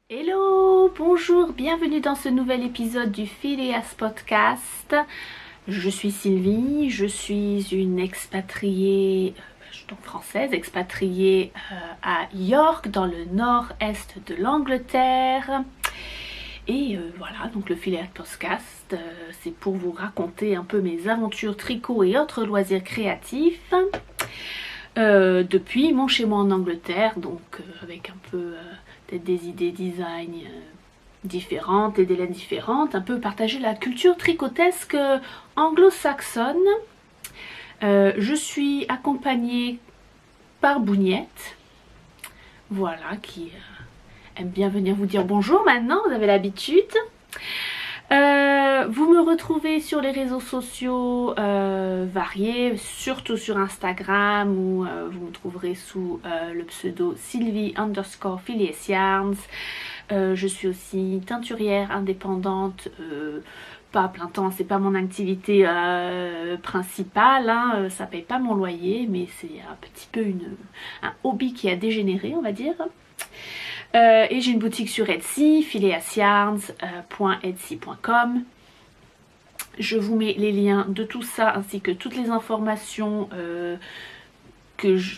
Hello, bonjour, bienvenue dans ce nouvel épisode du Phileas Podcast. Je suis Sylvie, je suis une expatriée, donc française, expatriée à York, dans le nord-est de l'Angleterre. Et voilà, donc le Phileas Podcast, c'est pour vous raconter un peu mes aventures tricot et autres loisirs créatifs depuis mon chez moi en Angleterre, donc avec un peu peut-être des idées design différentes et des laines différentes, un peu partager la culture tricotesque anglo-saxonne. Je suis accompagnée par Bougnette, voilà, qui aime bien venir vous dire bonjour maintenant, vous avez l'habitude. Vous me retrouvez sur les réseaux sociaux variés, surtout sur Instagram où vous me trouverez sous le pseudo Sylvie_Phileas Yarns. Je suis aussi teinturière indépendante, pas à plein temps, c'est pas mon activité principale, hein, ça paye pas mon loyer, mais c'est un petit peu un hobby qui a dégénéré, on va dire. Et j'ai une boutique sur Etsy, phileasyarns.etsy.com. Je vous mets les liens de tout ça ainsi que toutes les informations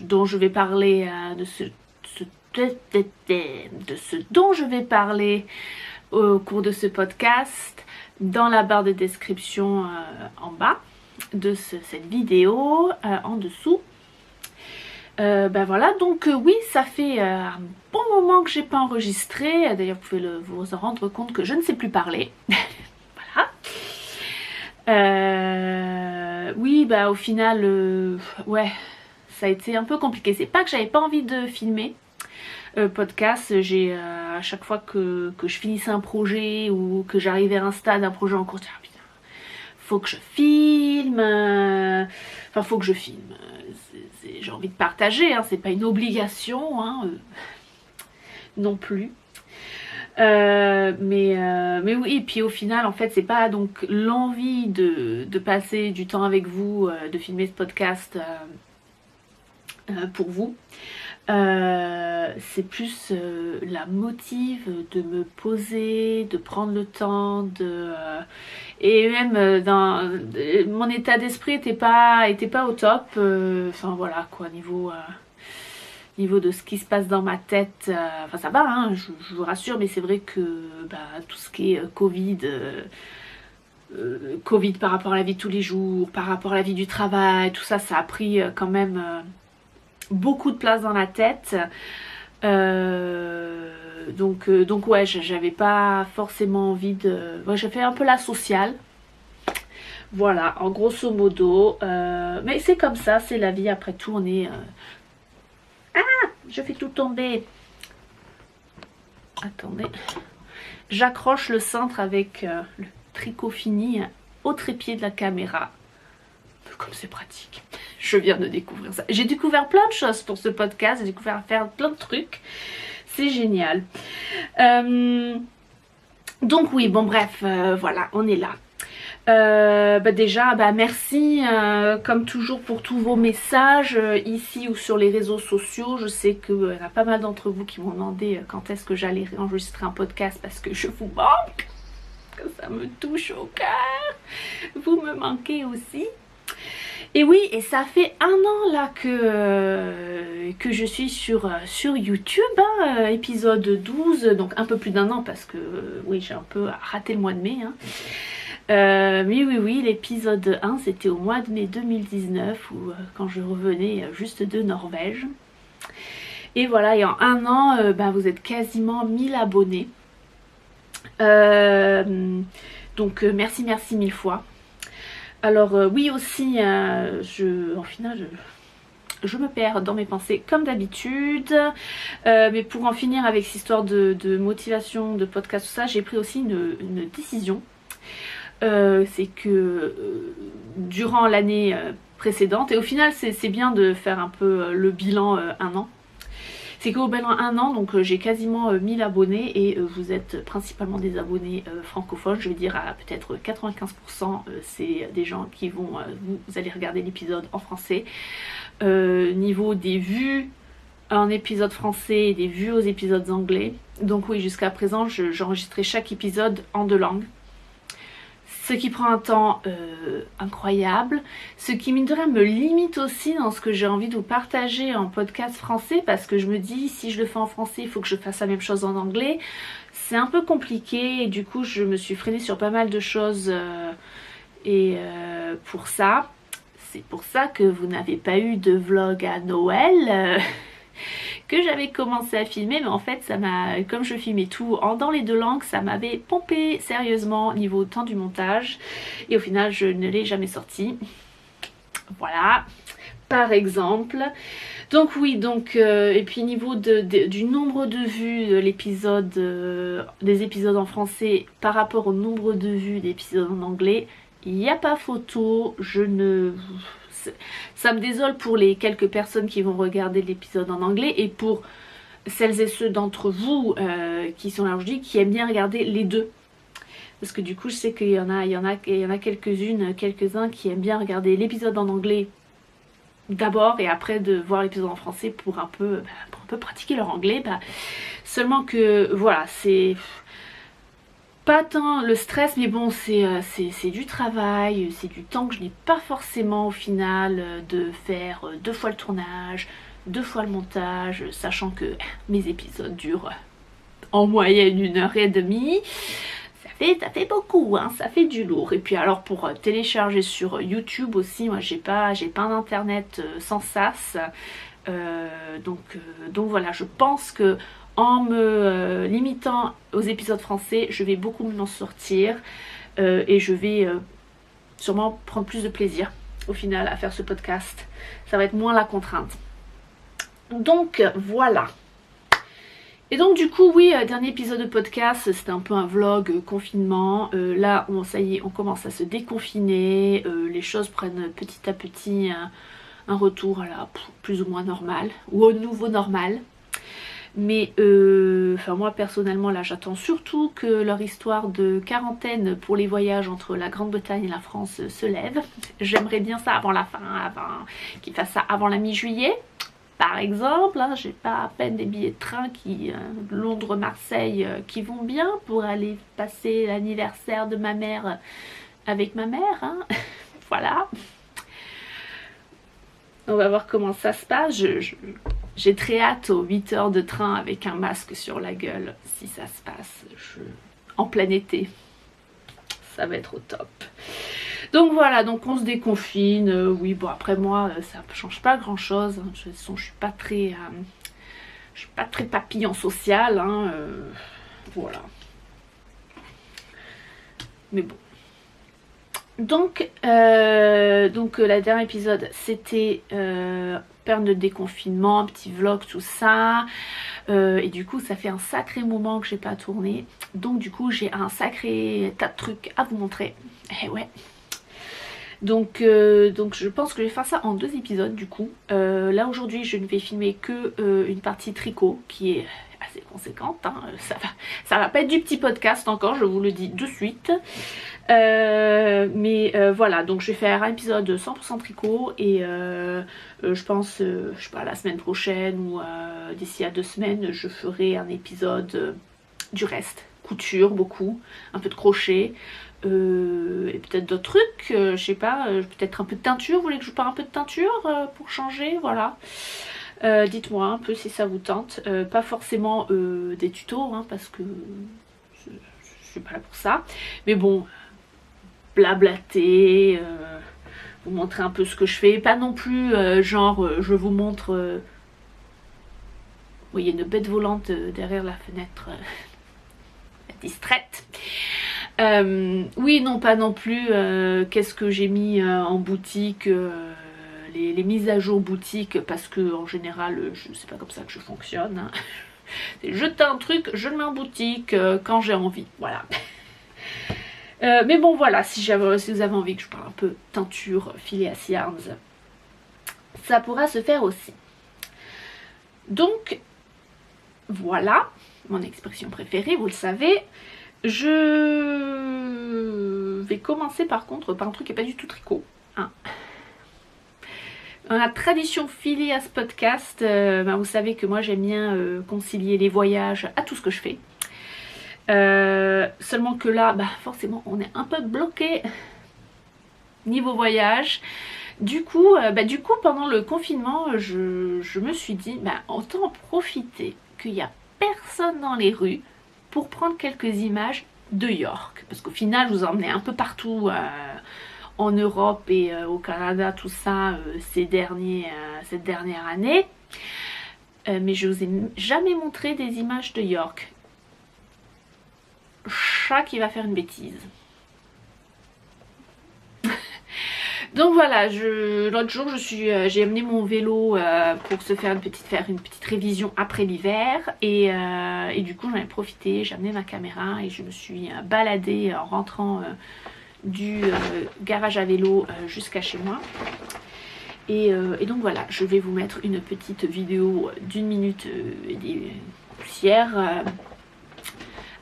dont je vais parler, de ce dont je vais parler au cours de ce podcast dans la barre de description en bas de cette vidéo, en dessous. Ben voilà, donc oui, ça fait un bon moment que j'ai pas enregistré. D'ailleurs, vous pouvez vous en rendre compte que je ne sais plus parler. Voilà. Oui, bah au final, ouais, ça a été un peu compliqué. C'est pas que j'avais pas envie de filmer podcast. J'ai à chaque fois que je finissais un projet ou que j'arrivais à un stade, un projet en cours, je dis, ah, putain, faut que je filme. Enfin, faut que je filme. J'ai envie de partager, hein, c'est pas une obligation, hein, non plus. Mais oui, et puis au final, en fait, c'est pas donc l'envie de passer du temps avec vous, de filmer ce podcast pour vous. C'est plus la motive de me poser, de prendre le temps, et même mon état d'esprit était pas au top. Enfin voilà quoi, niveau de ce qui se passe dans ma tête, enfin ça va, hein, je vous rassure, mais c'est vrai que tout ce qui est Covid par rapport à la vie de tous les jours, par rapport à la vie du travail, tout ça, ça a pris quand même beaucoup de place dans la tête. Donc ouais, j'avais pas forcément envie de... Ouais, j'ai fait un peu la sociale. Voilà, en grosso modo. Mais c'est comme ça, c'est la vie. Après tout, on est... Ah, je fais tout tomber. Attendez. J'accroche le cintre avec le tricot fini au trépied de la caméra. Comme c'est pratique. Je viens de découvrir ça. J'ai découvert plein de choses pour ce podcast. J'ai découvert à faire plein de trucs. C'est génial. Donc oui, bon bref, voilà, on est là. Déjà, merci comme toujours pour tous vos messages ici ou sur les réseaux sociaux. Je sais qu'il y en a pas mal d'entre vous qui m'ont demandé quand est-ce que j'allais enregistrer un podcast parce que je vous manque. Que ça me touche au cœur. Vous me manquez aussi. Et oui, et ça fait un an là que je suis sur YouTube, hein, épisode 12, donc un peu plus d'un an parce que oui, j'ai un peu raté le mois de mai. Hein. Mais oui, l'épisode 1 c'était au mois de mai 2019 où, quand je revenais juste de Norvège. Et voilà, et en un an, vous êtes quasiment 1000 abonnés. Donc merci mille fois. Alors oui aussi, en final, je me perds dans mes pensées comme d'habitude. Mais pour en finir avec cette histoire de motivation, de podcast, tout ça, j'ai pris aussi une décision. C'est que durant l'année précédente, et au final c'est bien de faire un peu le bilan un an. C'est qu'au ben 1 an, donc j'ai quasiment 1000 abonnés et vous êtes principalement des abonnés francophones. Je vais dire à peut-être 95%, c'est des gens qui vont, vous allez regarder l'épisode en français. Niveau des vues en épisode français et des vues aux épisodes anglais. Donc oui, jusqu'à présent, j'enregistrais chaque épisode en 2 langues. Ce qui prend un temps incroyable, ce qui mine de rien me limite aussi dans ce que j'ai envie de vous partager en podcast français, parce que je me dis si je le fais en français il faut que je fasse la même chose en anglais. C'est un peu compliqué et du coup je me suis freinée sur pas mal de choses pour ça, c'est pour ça que vous n'avez pas eu de vlog à Noël. Que j'avais commencé à filmer, mais en fait ça m'a, comme je filmais tout dans les 2 langues, ça m'avait pompé sérieusement niveau temps du montage et au final je ne l'ai jamais sorti. Voilà, par exemple. Donc oui, donc et puis niveau du nombre de vues de l'épisode, des épisodes en français par rapport au nombre de vues d'épisodes en anglais, il n'y a pas photo. Ça me désole pour les quelques personnes qui vont regarder l'épisode en anglais et pour celles et ceux d'entre vous qui sont là aujourd'hui, qui aiment bien regarder les deux. Parce que du coup, je sais qu'il y en a quelques-uns qui aiment bien regarder l'épisode en anglais d'abord et après de voir l'épisode en français pour un peu pratiquer leur anglais. Seulement que voilà, c'est pas tant le stress, mais bon, c'est du travail, c'est du temps que je n'ai pas forcément au final de faire 2 fois le tournage, 2 fois le montage, sachant que mes épisodes durent en moyenne 1h30. Ça fait beaucoup, hein, ça fait du lourd. Et puis alors pour télécharger sur YouTube aussi, moi j'ai pas d'internet sans sas. Donc voilà, je pense que en me limitant aux épisodes français, je vais beaucoup m'en sortir et je vais sûrement prendre plus de plaisir au final à faire ce podcast. Ça va être moins la contrainte. Donc voilà. Et donc du coup oui, dernier épisode de podcast, c'était un peu un vlog confinement. Là ça y est, on commence à se déconfiner, les choses prennent petit à petit un retour à la plus ou moins normal, ou au nouveau normal. Mais moi personnellement là j'attends surtout que leur histoire de quarantaine pour les voyages entre la Grande-Bretagne et la France se lève. J'aimerais bien ça avant la fin, qu'ils fassent ça avant la mi-juillet par exemple, hein. J'ai pas à peine des billets de train qui Londres-Marseille qui vont bien pour aller passer l'anniversaire de ma mère avec ma mère, hein. Voilà. On va voir comment ça se passe. J'ai très hâte aux 8 heures de train avec un masque sur la gueule, si ça se passe en plein été. Ça va être au top. Donc voilà, donc on se déconfine. Oui, bon après moi, ça ne change pas grand chose. Hein. De toute façon, je suis pas très papillon social. Hein. Voilà. Mais bon. Donc la dernière épisode c'était période de déconfinement, un petit vlog, tout ça, et du coup ça fait un sacré moment que j'ai pas tourné, donc du coup j'ai un sacré tas de trucs à vous montrer. Eh ouais. Donc je pense que je vais faire ça en 2 épisodes du coup. Là aujourd'hui je ne vais filmer que une partie tricot qui est assez conséquente, hein. Ça va pas être du petit podcast encore, je vous le dis de suite. Voilà, donc je vais faire un épisode 100% tricot et je pense, je sais pas, la semaine prochaine ou d'ici à 2 semaines, je ferai un épisode du reste, couture beaucoup, un peu de crochet et peut-être d'autres trucs, je sais pas, peut-être un peu de teinture. Vous voulez que je vous parle un peu de teinture pour changer, voilà. Dites-moi un peu si ça vous tente, pas forcément des tutos, hein, parce que je suis pas là pour ça, mais bon, blablater, vous montrer un peu ce que je fais, pas non plus genre je vous montre, vous voyez une bête volante derrière la fenêtre, distraite. Oui, non, pas non plus qu'est-ce que j'ai mis en boutique, les mises à jour boutique, parce que en général c'est pas comme ça que je fonctionne, hein. C'est jeter un truc, je le mets en boutique quand j'ai envie, voilà. Mais bon voilà, si vous avez envie que je parle un peu teinture, Phileas Yarns, ça pourra se faire aussi. Donc voilà, mon expression préférée, vous le savez. Je vais commencer par contre par un truc qui n'est pas du tout tricot. Hein. Dans la tradition filée à ce podcast, vous savez que moi j'aime bien concilier les voyages à tout ce que je fais. Seulement que là, forcément, on est un peu bloqué niveau voyage. Du coup, pendant le confinement, je me suis dit, autant en profiter qu'il n'y a personne dans les rues pour prendre quelques images de York. Parce qu'au final, je vous emmenais un peu partout en Europe et au Canada, tout ça, cette dernière année. Mais je vous ai jamais montré des images de York. Chat qui va faire une bêtise. Donc voilà, l'autre jour j'ai amené mon vélo pour faire une petite révision après l'hiver et du coup j'en ai profité, j'ai amené ma caméra et je me suis baladée en rentrant du garage à vélo jusqu'à chez moi. Et donc voilà, je vais vous mettre une petite vidéo d'1 minute et des poussières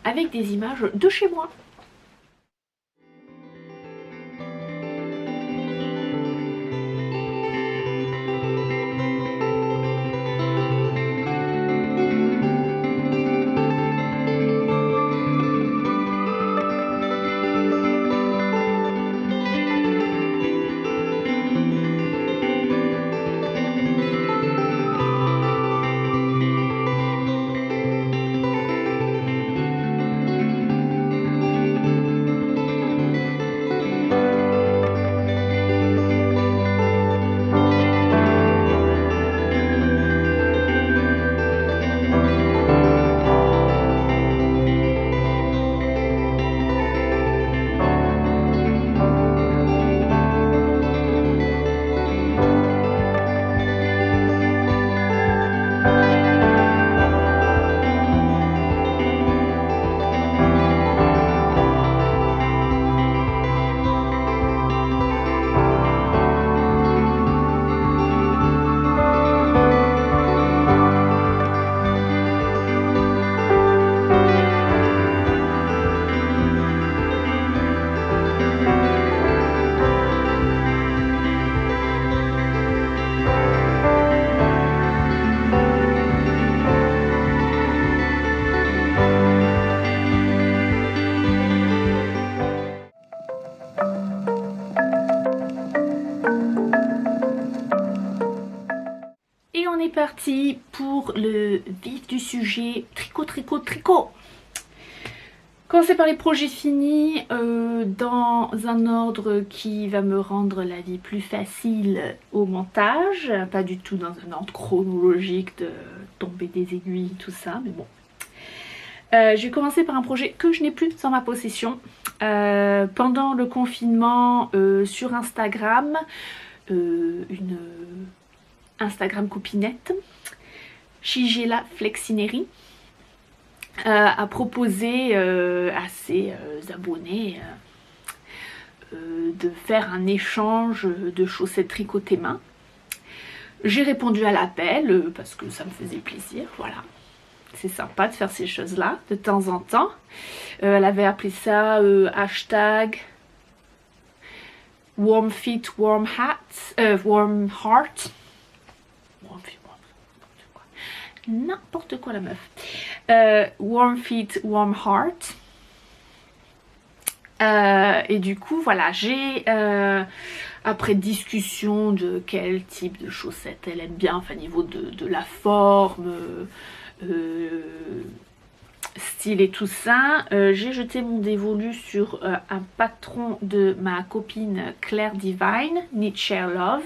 avec des images de chez moi. Et on est parti pour le vif du sujet, tricot, tricot, tricot. Commencer par les projets finis dans un ordre qui va me rendre la vie plus facile au montage, pas du tout dans un ordre chronologique de tomber des aiguilles, tout ça, mais bon. Je vais commencer par un projet que je n'ai plus en ma possession. Pendant le confinement sur Instagram, une Instagram copinette, Shigella Flexineri, a proposé à ses abonnés de faire un échange de chaussettes tricotées main. J'ai répondu à l'appel parce que ça me faisait plaisir, voilà. C'est sympa de faire ces choses-là de temps en temps. Elle avait appelé ça hashtag warm feet, warm hat, warm heart. N'importe quoi la meuf. Warm feet, warm heart. Et du coup voilà, j'ai après discussion de quel type de chaussettes elle aime bien, enfin niveau de la forme, style et tout ça, j'ai jeté mon dévolu sur un patron de ma copine Claire Divine, Knit Share Love.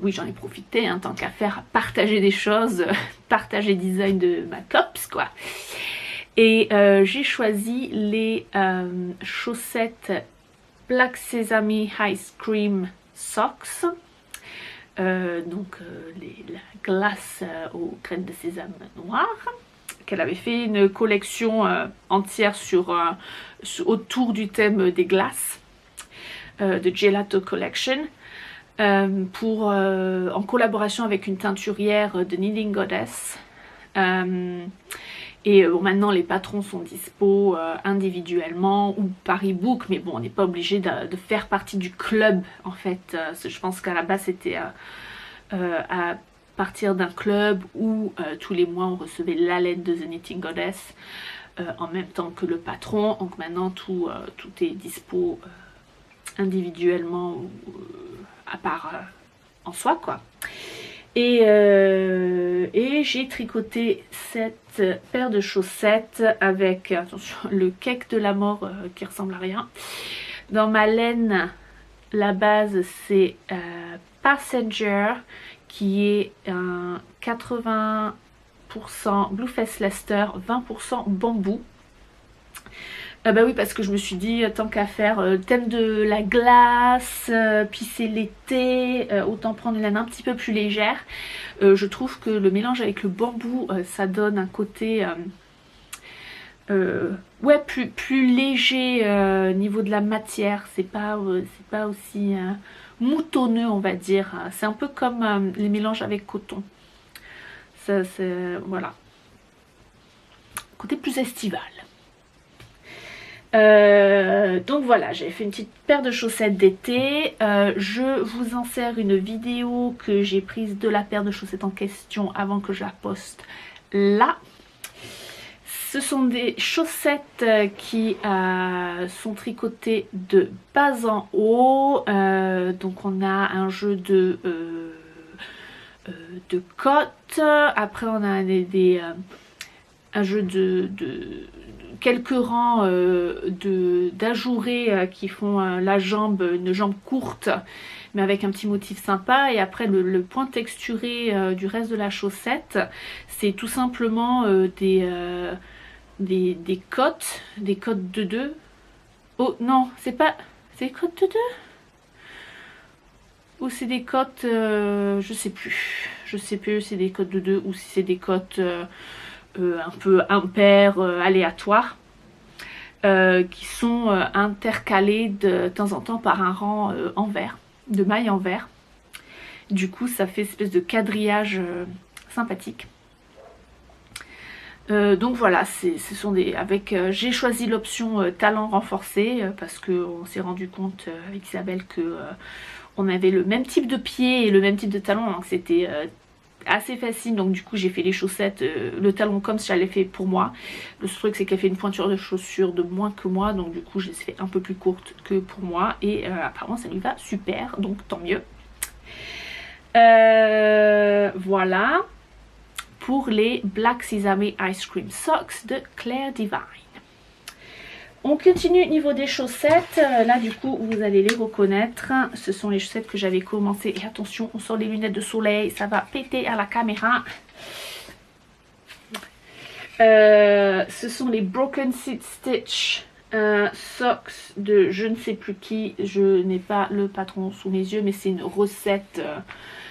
Oui, j'en ai profité, hein, tant qu'à faire, à partager des choses, partager design de ma cops, quoi. Et j'ai choisi les chaussettes Black Sesame Ice Cream Socks. Donc la glace aux graines de sésame noires. Qu'elle avait fait une collection entière autour du thème des glaces de Gelato Collection. En collaboration avec une teinturière de Knitting Goddess, Et bon, maintenant les patrons sont dispo individuellement ou par e-book, mais bon, on n'est pas obligé de faire partie du club en fait. Je pense qu'à la base c'était à partir d'un club où tous les mois on recevait la lettre de The Knitting Goddess en même temps que le patron. Donc maintenant tout est dispo individuellement ou à part en soi quoi. Et j'ai tricoté cette paire de chaussettes avec, attention, le cake de la mort qui ressemble à rien. Dans ma laine, la base c'est Passenger qui est un 80% Blueface Leicester, 20% bambou. Bah oui, parce que je me suis dit, tant qu'à faire thème de la glace, puis c'est l'été, autant prendre une laine un petit peu plus légère. Je trouve que le mélange avec le bambou, ça donne un côté ouais, plus léger niveau de la matière. C'est pas aussi moutonneux, on va dire. C'est un peu comme les mélanges avec coton. Ça, voilà. Côté plus estival. Donc voilà, j'ai fait une petite paire de chaussettes d'été. Je vous insère une vidéo que j'ai prise de la paire de chaussettes en question avant que je la poste là. Ce sont des chaussettes qui sont tricotées de bas en haut. Donc on a un jeu de cotte. Après on a un jeu de quelques rangs d'ajourés qui font la jambe, une jambe courte mais avec un petit motif sympa. Et après le point texturé du reste de la chaussette, c'est tout simplement des cottes de 2. Oh non, c'est pas... C'est des cottes de 2 ou c'est des cottes... je sais plus. Je sais plus si c'est des cottes de 2 ou si c'est des cottes... un peu impaires, aléatoires, qui sont intercalés de temps en temps par un rang en vert, de mailles en vert. Du coup ça fait une espèce de quadrillage sympathique. Donc voilà, ce sont des... j'ai choisi l'option talon renforcé parce qu'on s'est rendu compte avec Isabelle que on avait le même type de pied et le même type de talon, donc c'était assez facile. Donc du coup j'ai fait les chaussettes, le talon comme si j'allais fait pour moi. Le truc c'est qu'elle fait une pointure de chaussure de moins que moi, donc du coup je les ai fait un peu plus courtes que pour moi et apparemment ça lui va super, donc tant mieux. Voilà pour les Black Sesame Ice Cream Socks de Claire Divine. On continue niveau des chaussettes. Là du coup vous allez les reconnaître. Ce sont les chaussettes que j'avais commencé. Et attention, on sort les lunettes de soleil, ça va péter à la caméra. Ce sont les Broken Seed Stitch socks de je ne sais plus qui. Je n'ai pas le patron sous mes yeux, mais c'est une recette.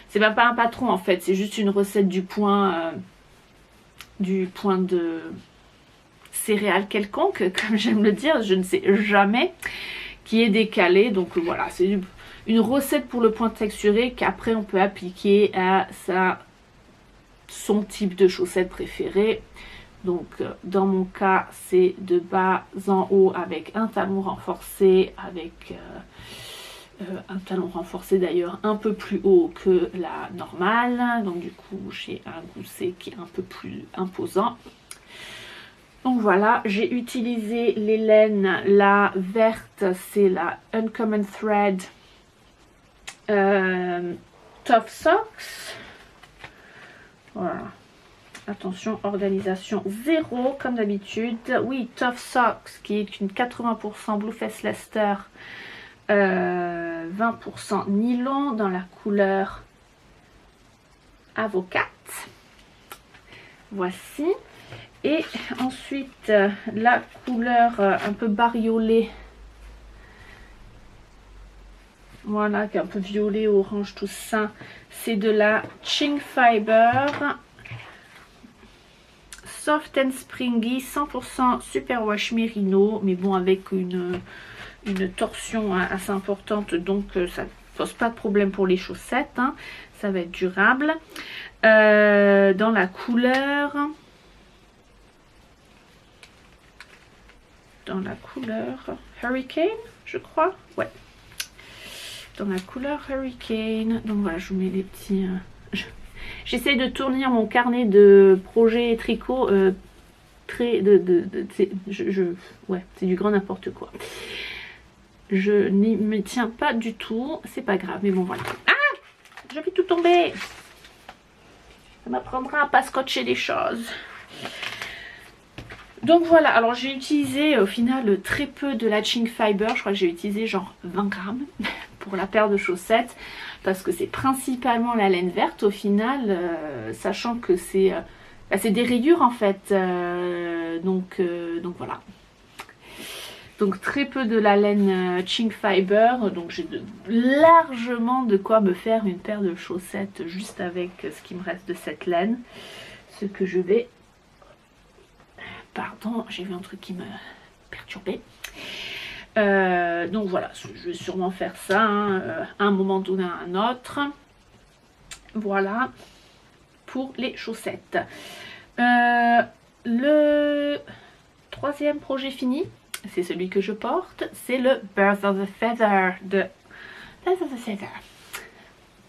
C'est même pas un patron en fait, c'est juste une recette du point de céréales quelconque, comme j'aime le dire, je ne sais jamais, qui est décalé. Donc voilà, c'est une recette pour le point texturé qu'après on peut appliquer à son type de chaussette préférée. Donc dans mon cas c'est de bas en haut avec un talon renforcé, avec un talon renforcé d'ailleurs un peu plus haut que la normale. Donc du coup j'ai un gousset qui est un peu plus imposant. Donc voilà, j'ai utilisé les laines. La verte c'est la Uncommon Thread Tough Socks. Voilà. Attention, organisation 0 comme d'habitude. Oui, Tough Socks qui est une 80% Blueface Leicester, 20% nylon dans la couleur avocate. Voici. Et ensuite la couleur un peu bariolée. Voilà, qui est un peu violet, orange, tout ça. C'est de la Ching Fiber. Soft and Springy, 100% Superwash Merino. Mais bon, avec une torsion assez importante. Donc ça pose pas de problème pour les chaussettes, hein. Ça va être durable. Dans la couleur... Hurricane, je crois. Ouais. Dans la couleur Hurricane. Donc voilà, je vous mets des petits... J'essaie de tourner mon carnet de projets tricot. Ouais, c'est du grand n'importe quoi. Je n'y me tiens pas du tout. C'est pas grave, mais bon voilà. Ah! Je vais tout tomber. Ça m'apprendra à pas scotcher les choses. Donc voilà, alors j'ai utilisé au final très peu de latching fiber. Je crois que j'ai utilisé genre 20 grammes pour la paire de chaussettes. Parce que c'est principalement la laine verte au final. Sachant que c'est des rayures en fait. Donc voilà. Donc très peu de la laine Ching Fiber, donc j'ai largement de quoi me faire une paire de chaussettes juste avec ce qui me reste de cette laine. Ce que je vais... Pardon, j'ai vu un truc qui me perturbait. Donc voilà, je vais sûrement faire ça hein, à un moment donné à un autre. Voilà pour les chaussettes. Le troisième projet fini, c'est celui que je porte, c'est le Birds of a Feather de...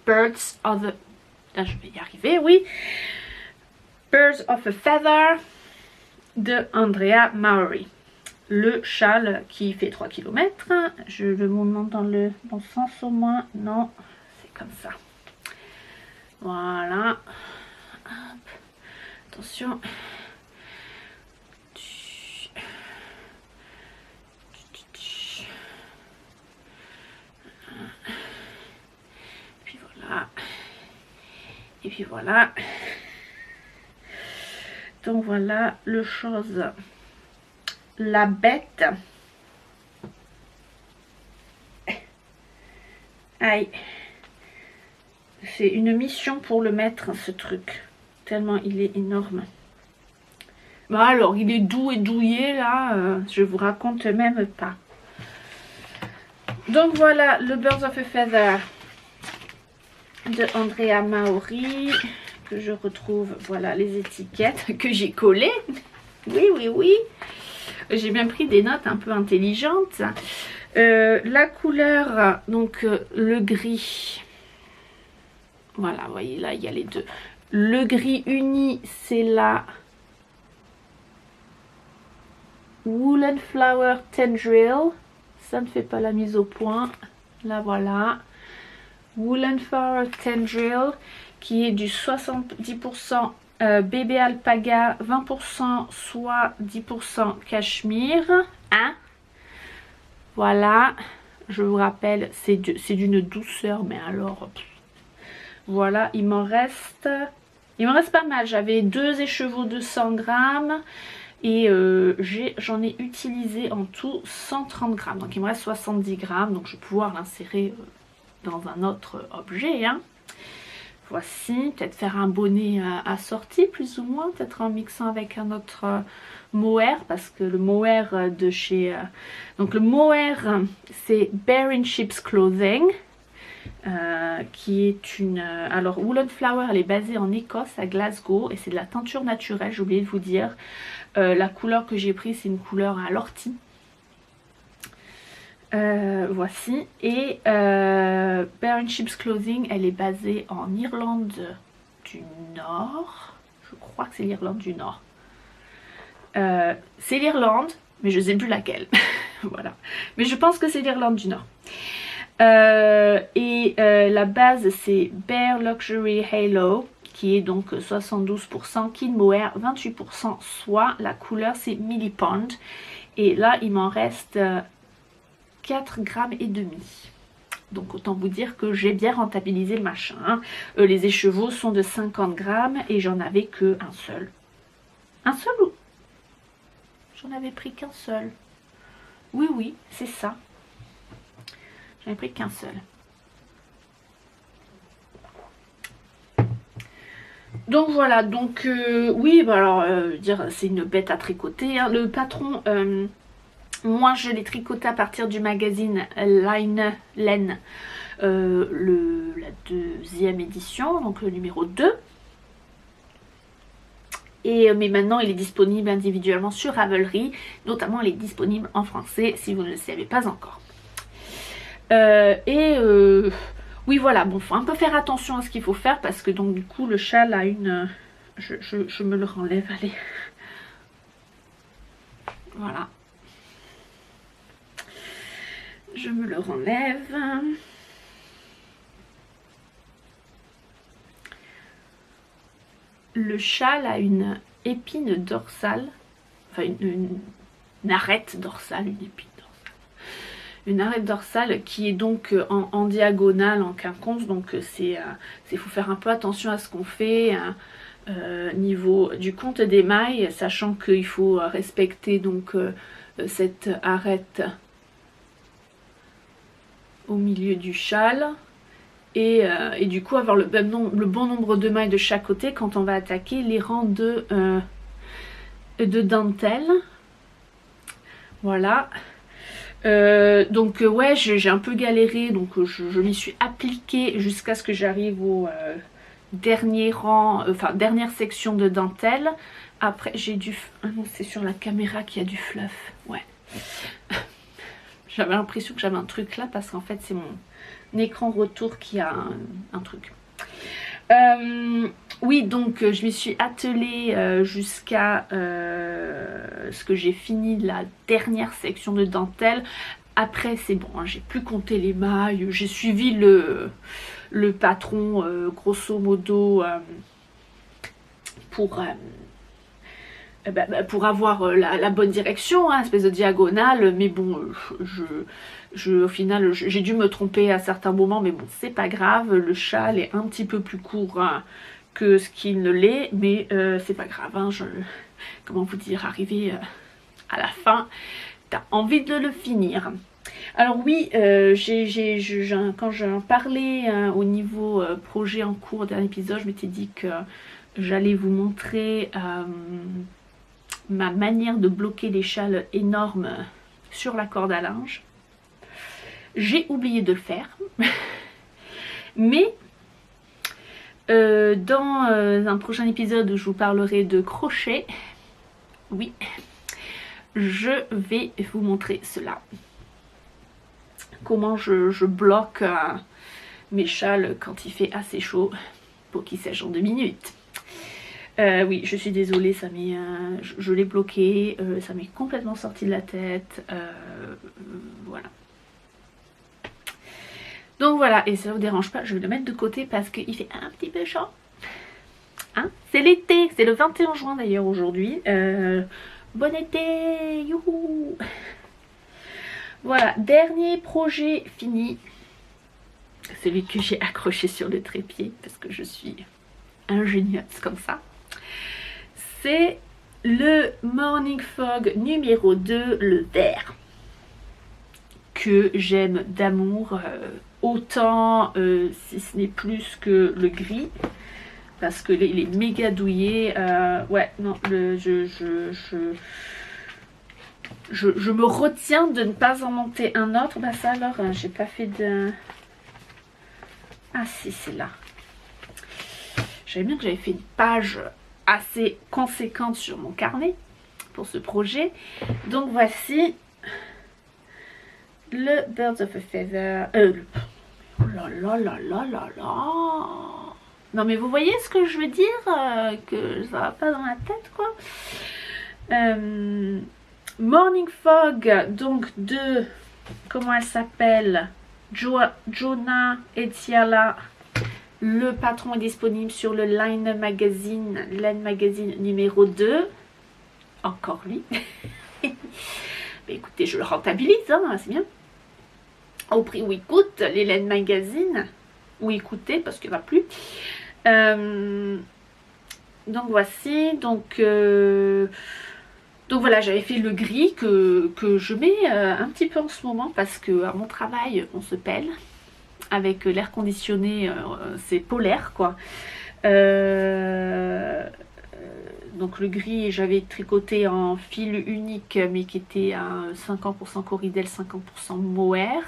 Birds of a... Là, je vais y arriver, oui. Birds of a Feather de Andrea Maury. Le châle qui fait 3 km. Je le monte dans le bon sens au moins. Non, c'est comme ça. Voilà. Hop. Attention. Et puis voilà. Donc voilà le chose. La bête. Aïe. C'est une mission pour le mettre ce truc. Tellement il est énorme. Bon alors il est doux et douillet là. Je vous raconte même pas. Donc voilà le Birds of a Feather de Andrea Maury, que je retrouve, voilà les étiquettes que j'ai collées. Oui, oui, oui. J'ai bien pris des notes un peu intelligentes. La couleur, donc le gris. Voilà, vous voyez là, il y a les deux. Le gris uni, c'est la Woolen Flower Tendril. Ça ne fait pas la mise au point. Là, voilà. Woolen Flower Tendril qui est du 70% bébé alpaga, 20% soie, 10% cachemire. Hein? Voilà, je vous rappelle, c'est d'une douceur, mais alors... Voilà, il m'en reste pas mal. J'avais 2 écheveaux de 100 grammes et j'en ai utilisé en tout 130 grammes. Donc il me reste 70 grammes, donc je vais pouvoir l'insérer dans un autre objet. Hein. Voici, peut-être faire un bonnet assorti plus ou moins, peut-être en mixant avec un autre mohair, parce que le mohair de chez... donc le mohair, c'est Bare in Chips Clothing. Qui est une... alors Woolen Flower, elle est basée en Écosse à Glasgow et c'est de la teinture naturelle, j'ai oublié de vous dire. La couleur que j'ai prise c'est une couleur à l'ortie. Voici. Et Bare in Chips Clothing, elle est basée en Irlande du Nord. Je crois que c'est l'Irlande du Nord. C'est l'Irlande, mais je ne sais plus laquelle. Voilà. Mais je pense que c'est l'Irlande du Nord. La base c'est Bare Luxury Halo qui est donc 72% Kid Mohair, 28% soie. La couleur c'est Millipond et là il m'en reste 4,5 grammes. Donc autant vous dire que j'ai bien rentabilisé le machin. Hein. Les écheveaux sont de 50 grammes et j'en avais que un seul. Un seul ou... J'en avais pris qu'un seul. Oui, oui, c'est ça. J'en ai pris qu'un seul. Donc voilà, donc oui, bah alors, dire c'est une bête à tricoter. Hein. Le patron, moi je l'ai tricoté à partir du magazine Line Laine la deuxième édition, donc le numéro 2. Mais maintenant il est disponible individuellement sur Ravelry, notamment il est disponible en français si vous ne le savez pas encore. Oui voilà, bon, faut un peu faire attention à ce qu'il faut faire parce que donc du coup le châle a une... Je me le renlève, allez. Voilà. Je me le renlève. Le châle a une épine dorsale, enfin une arête dorsale, une épine dorsale. Une arête dorsale qui est donc en diagonale, en quinconce, donc faut faire un peu attention à ce qu'on fait niveau du compte des mailles, sachant qu'il faut respecter donc cette arête au milieu du châle. Et du coup avoir le bon nombre de mailles de chaque côté quand on va attaquer les rangs de dentelle. Voilà. Donc ouais, j'ai un peu galéré, donc je m'y suis appliquée jusqu'à ce que j'arrive au dernier rang, enfin dernière section de dentelle. Après j'ai du... Ah non, c'est sur la caméra qu'il y a du fluff. Ouais. J'avais l'impression que j'avais un truc là parce qu'en fait c'est mon écran retour qui a un truc. Oui, donc je m'y suis attelée jusqu'à ce que j'ai fini la dernière section de dentelle. Après c'est bon, hein, j'ai plus compté les mailles, j'ai suivi le patron grosso modo pour avoir la bonne direction, hein, espèce de diagonale, mais bon, au final, j'ai dû me tromper à certains moments, mais bon, c'est pas grave, le châle est un petit peu plus court hein, que ce qu'il ne l'est, mais c'est pas grave, hein, comment vous dire, arriver à la fin, t'as envie de le finir. Alors oui, quand j'en parlais au niveau projet en cours d'un épisode, je m'étais dit que j'allais vous montrer ma manière de bloquer les châles énormes sur la corde à linge. J'ai oublié de le faire. Mais dans un prochain épisode où je vous parlerai de crochet, oui, je vais vous montrer cela. Comment je bloque mes châles quand il fait assez chaud pour qu'ils sèchent en 2 minutes. Oui, je suis désolée, ça m'est, je l'ai bloqué, ça m'est complètement sorti de la tête, voilà. Donc voilà, et ça vous dérange pas, je vais le mettre de côté parce qu'il fait un petit peu chaud. Hein, c'est l'été, c'est le 21 juin d'ailleurs aujourd'hui. Bon été, youhou. Voilà, dernier projet fini. Celui que j'ai accroché sur le trépied parce que je suis ingénieuse comme ça. C'est le Morning Fog numéro 2, le vert, que j'aime d'amour, autant si ce n'est plus que le gris, parce que il est méga douillé. Ouais, non, je me retiens de ne pas en monter un autre. Bah ça alors, j'ai pas fait de... Ah si, c'est là. J'avais bien que j'avais fait une page assez conséquente sur mon carnet pour ce projet. Donc voici le Birds of a Feather. Oh là là là là là là. Non mais vous voyez ce que je veux dire, que ça va pas dans la tête quoi. Morning Fog, donc de, comment elle s'appelle, Jonah Etiala. Le patron est disponible sur le Line Magazine numéro 2. Encore lui. Mais écoutez, je le rentabilise, hein, c'est bien. Au prix où il coûte, les Line Magazine. Où il coûtait, parce qu'il n'y en a plus. Donc voici. Donc voilà, j'avais fait le gris que je mets un petit peu en ce moment. Parce que à mon travail, on se pèle. Avec l'air conditionné, c'est polaire quoi. Donc donc le gris, j'avais tricoté en fil unique, mais qui était à 50% Corridel, 50% mohair.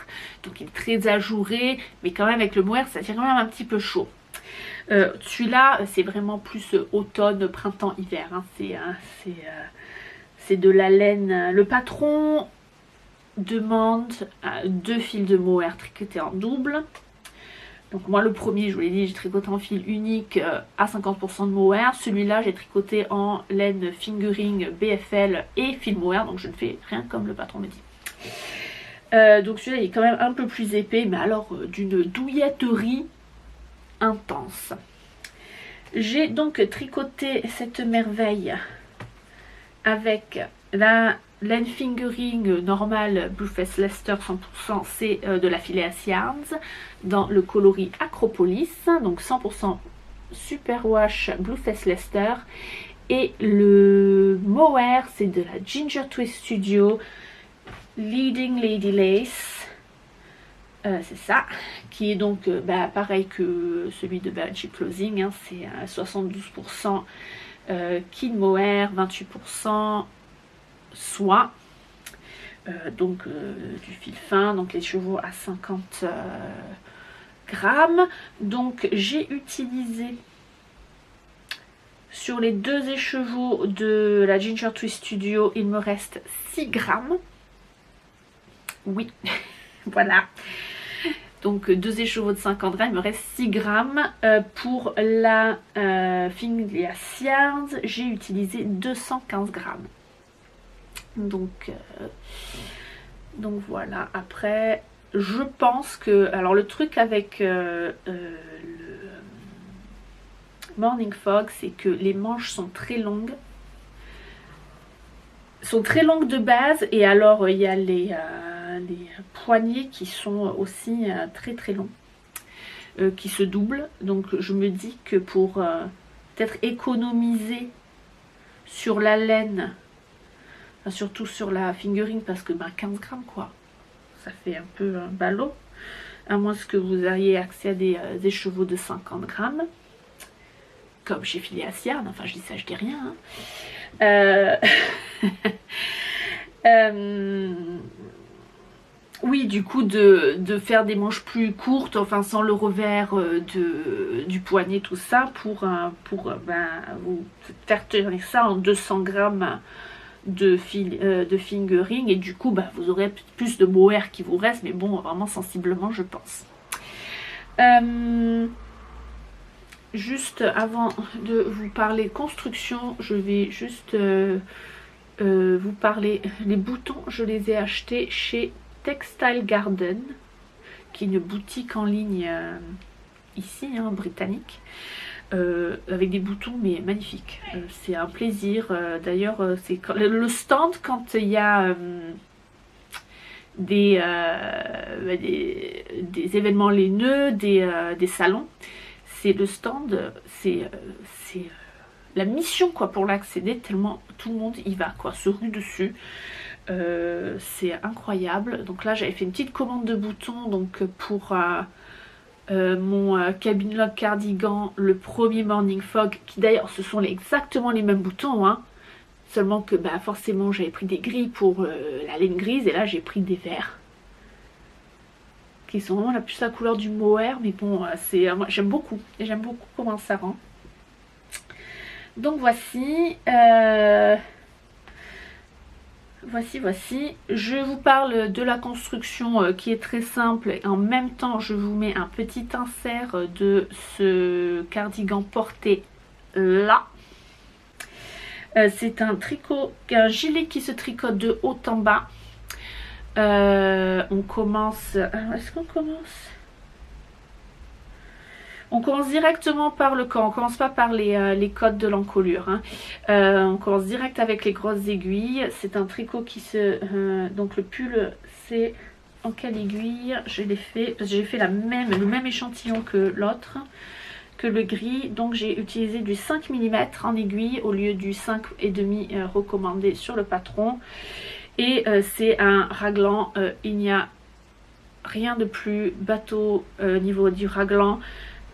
Donc il est très ajouré, mais quand même avec le mohair, ça tient quand même un petit peu chaud. Celui-là, c'est vraiment plus automne, printemps, hiver. Hein. C'est de la laine. Le patron demande 2 fils de mohair tricotés en double. Donc moi le premier, je vous l'ai dit, j'ai tricoté en fil unique à 50% de mohair. Celui-là, j'ai tricoté en laine fingering BFL et fil mohair. Donc je ne fais rien comme le patron me dit. Donc celui-là, il est quand même un peu plus épais, mais alors d'une douilletterie intense. J'ai donc tricoté cette merveille avec la laine fingering normale Blueface Leicester 100%, c'est de la Phileas Yarns dans le coloris Acropolis, donc 100% Superwash Blueface Leicester, et le mohair c'est de la Ginger Twist Studio Leading Lady Lace, c'est ça, qui est donc pareil que celui de Banshees Clothing, hein, c'est 72% Kid Mohair, 28% soie, donc du fil fin, donc les chevaux à 50 grammes. Donc j'ai utilisé sur les 2 écheveaux de la Ginger Twist Studio, il me reste 6 grammes. Oui, voilà. Donc 2 écheveaux de 50 grammes, il me reste 6 grammes. Pour la Phileas Yarns, j'ai utilisé 215 grammes. Donc voilà. Après, je pense que... Alors le truc avec le Morning Fog, c'est que les manches sont très longues. Sont très longues de base, et alors il y a les poignets qui sont aussi très très longs, qui se doublent. Donc je me dis que pour peut-être économiser sur la laine, enfin, surtout sur la fingering, parce que 15 grammes quoi, ça fait un peu un ballot, à moins que vous ayez accès à des écheveaux de 50 grammes, comme chez Phileas Yarns, enfin je dis ça, je dis rien. Hein. Oui, du coup de faire des manches plus courtes, enfin sans le revers du poignet, tout ça, pour vous faire tenir ça en 200 grammes de fingering, et du coup vous aurez plus de mohair qui vous reste, mais bon, vraiment sensiblement je pense. Juste avant de vous parler construction, je vais juste vous parler. Les boutons, je les ai achetés chez Textile Garden, qui est une boutique en ligne ici, hein, britannique, avec des boutons mais magnifiques. C'est un plaisir. D'ailleurs, c'est le stand quand il y a des événements laineux, des salons. C'est le stand, c'est la mission quoi pour l'accéder, tellement tout le monde y va quoi, se rue dessus. C'est incroyable. Donc là j'avais fait une petite commande de boutons, donc pour mon cabin lock cardigan, le premier Morning Fog, qui d'ailleurs ce sont exactement les mêmes boutons, hein, seulement que forcément j'avais pris des gris pour la laine grise, et là j'ai pris des verts qui sont vraiment plus la couleur du mohair, mais bon, moi j'aime beaucoup, et j'aime beaucoup comment ça rend. Donc voici, voici, je vous parle de la construction qui est très simple, et en même temps je vous mets un petit insert de ce cardigan porté là. C'est un gilet qui se tricote de haut en bas. On commence... Est-ce qu'on commence? On commence directement par le corps, on commence pas par les codes de l'encolure. Hein. On commence direct avec les grosses aiguilles. C'est un tricot qui se... donc le pull, c'est en quelle aiguille? J'ai fait le même échantillon que l'autre, que le gris. Donc j'ai utilisé du 5 mm en aiguille au lieu du 5,5 recommandé sur le patron. Et c'est un raglan, il n'y a rien de plus bateau au niveau du raglan.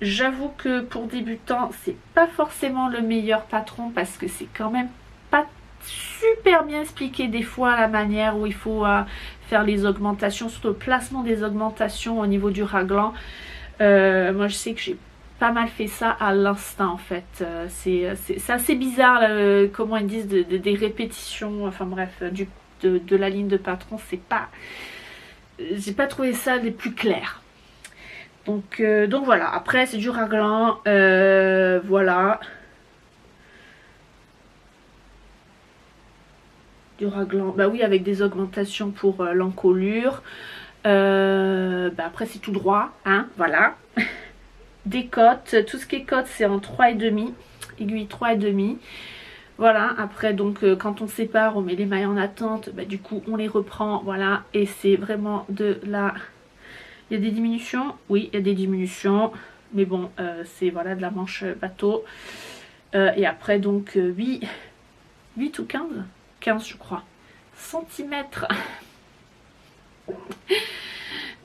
J'avoue que pour débutants, c'est pas forcément le meilleur patron parce que c'est quand même pas super bien expliqué des fois la manière où il faut faire les augmentations, surtout le placement des augmentations au niveau du raglan. Moi je sais que j'ai pas mal fait ça à l'instinct en fait. C'est assez bizarre là, comment ils disent des répétitions, enfin bref, de la ligne de patron, c'est pas... J'ai pas trouvé ça les plus clairs. Donc voilà, après c'est du raglan, voilà. Du raglan, bah oui, avec des augmentations pour l'encolure. Bah après c'est tout droit, hein, voilà. Des cotes, tout ce qui est cotes c'est en 3,5, aiguille 3,5. Voilà, après donc quand on sépare, on met les mailles en attente, bah du coup on les reprend, voilà. Et c'est vraiment de la... Il y a des diminutions, oui, il y a des diminutions, mais bon, c'est voilà de la manche bateau. Et après donc 8 ou 15 je crois, centimètres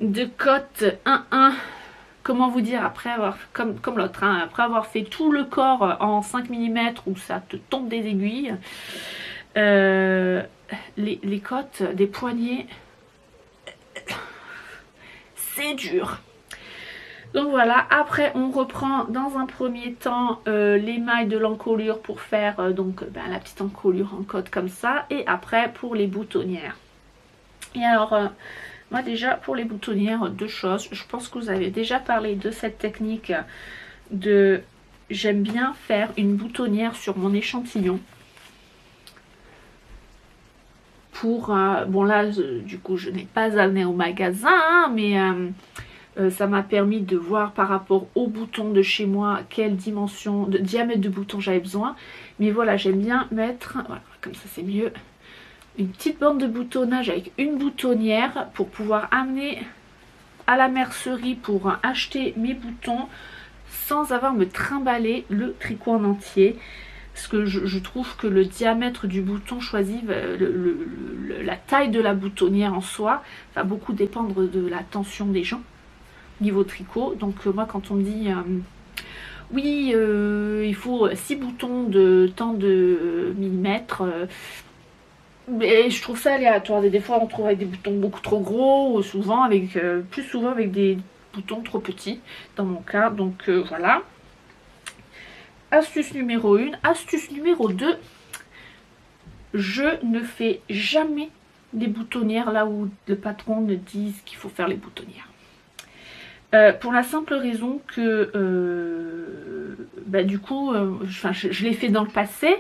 de cote 1,1. Comment vous dire, après avoir, comme l'autre, hein, après avoir fait tout le corps en 5 mm où ça te tombe des aiguilles, les cotes des poignets, c'est dur. Donc voilà, après on reprend dans un premier temps les mailles de l'encolure pour faire la petite encolure en côte comme ça. Et après pour les boutonnières. Et alors, moi déjà pour les boutonnières, deux choses. Je pense que vous avez déjà parlé de cette technique de... J'aime bien faire une boutonnière sur mon échantillon. Pour... bon là, du coup je n'ai pas amené au magasin, hein, mais... ça m'a permis de voir par rapport aux boutons de chez moi quelle dimension de diamètre de bouton j'avais besoin. Mais voilà, j'aime bien mettre, voilà, comme ça c'est mieux, une petite bande de boutonnage avec une boutonnière pour pouvoir amener à la mercerie pour acheter mes boutons sans avoir à me trimballer le tricot en entier. Parce que je trouve que le diamètre du bouton choisi, la taille de la boutonnière en soi, va beaucoup dépendre de la tension des gens niveau tricot. Donc moi quand on me dit oui il faut 6 boutons de tant de millimètres, mais je trouve ça aléatoire. Des fois on trouve avec des boutons beaucoup trop gros, souvent avec plus souvent avec des boutons trop petits dans mon cas. Donc voilà, astuce numéro 1. Astuce numéro 2, je ne fais jamais des boutonnières là où le patron me dit qu'il faut faire les boutonnières. Pour la simple raison que du coup, je l'ai fait dans le passé,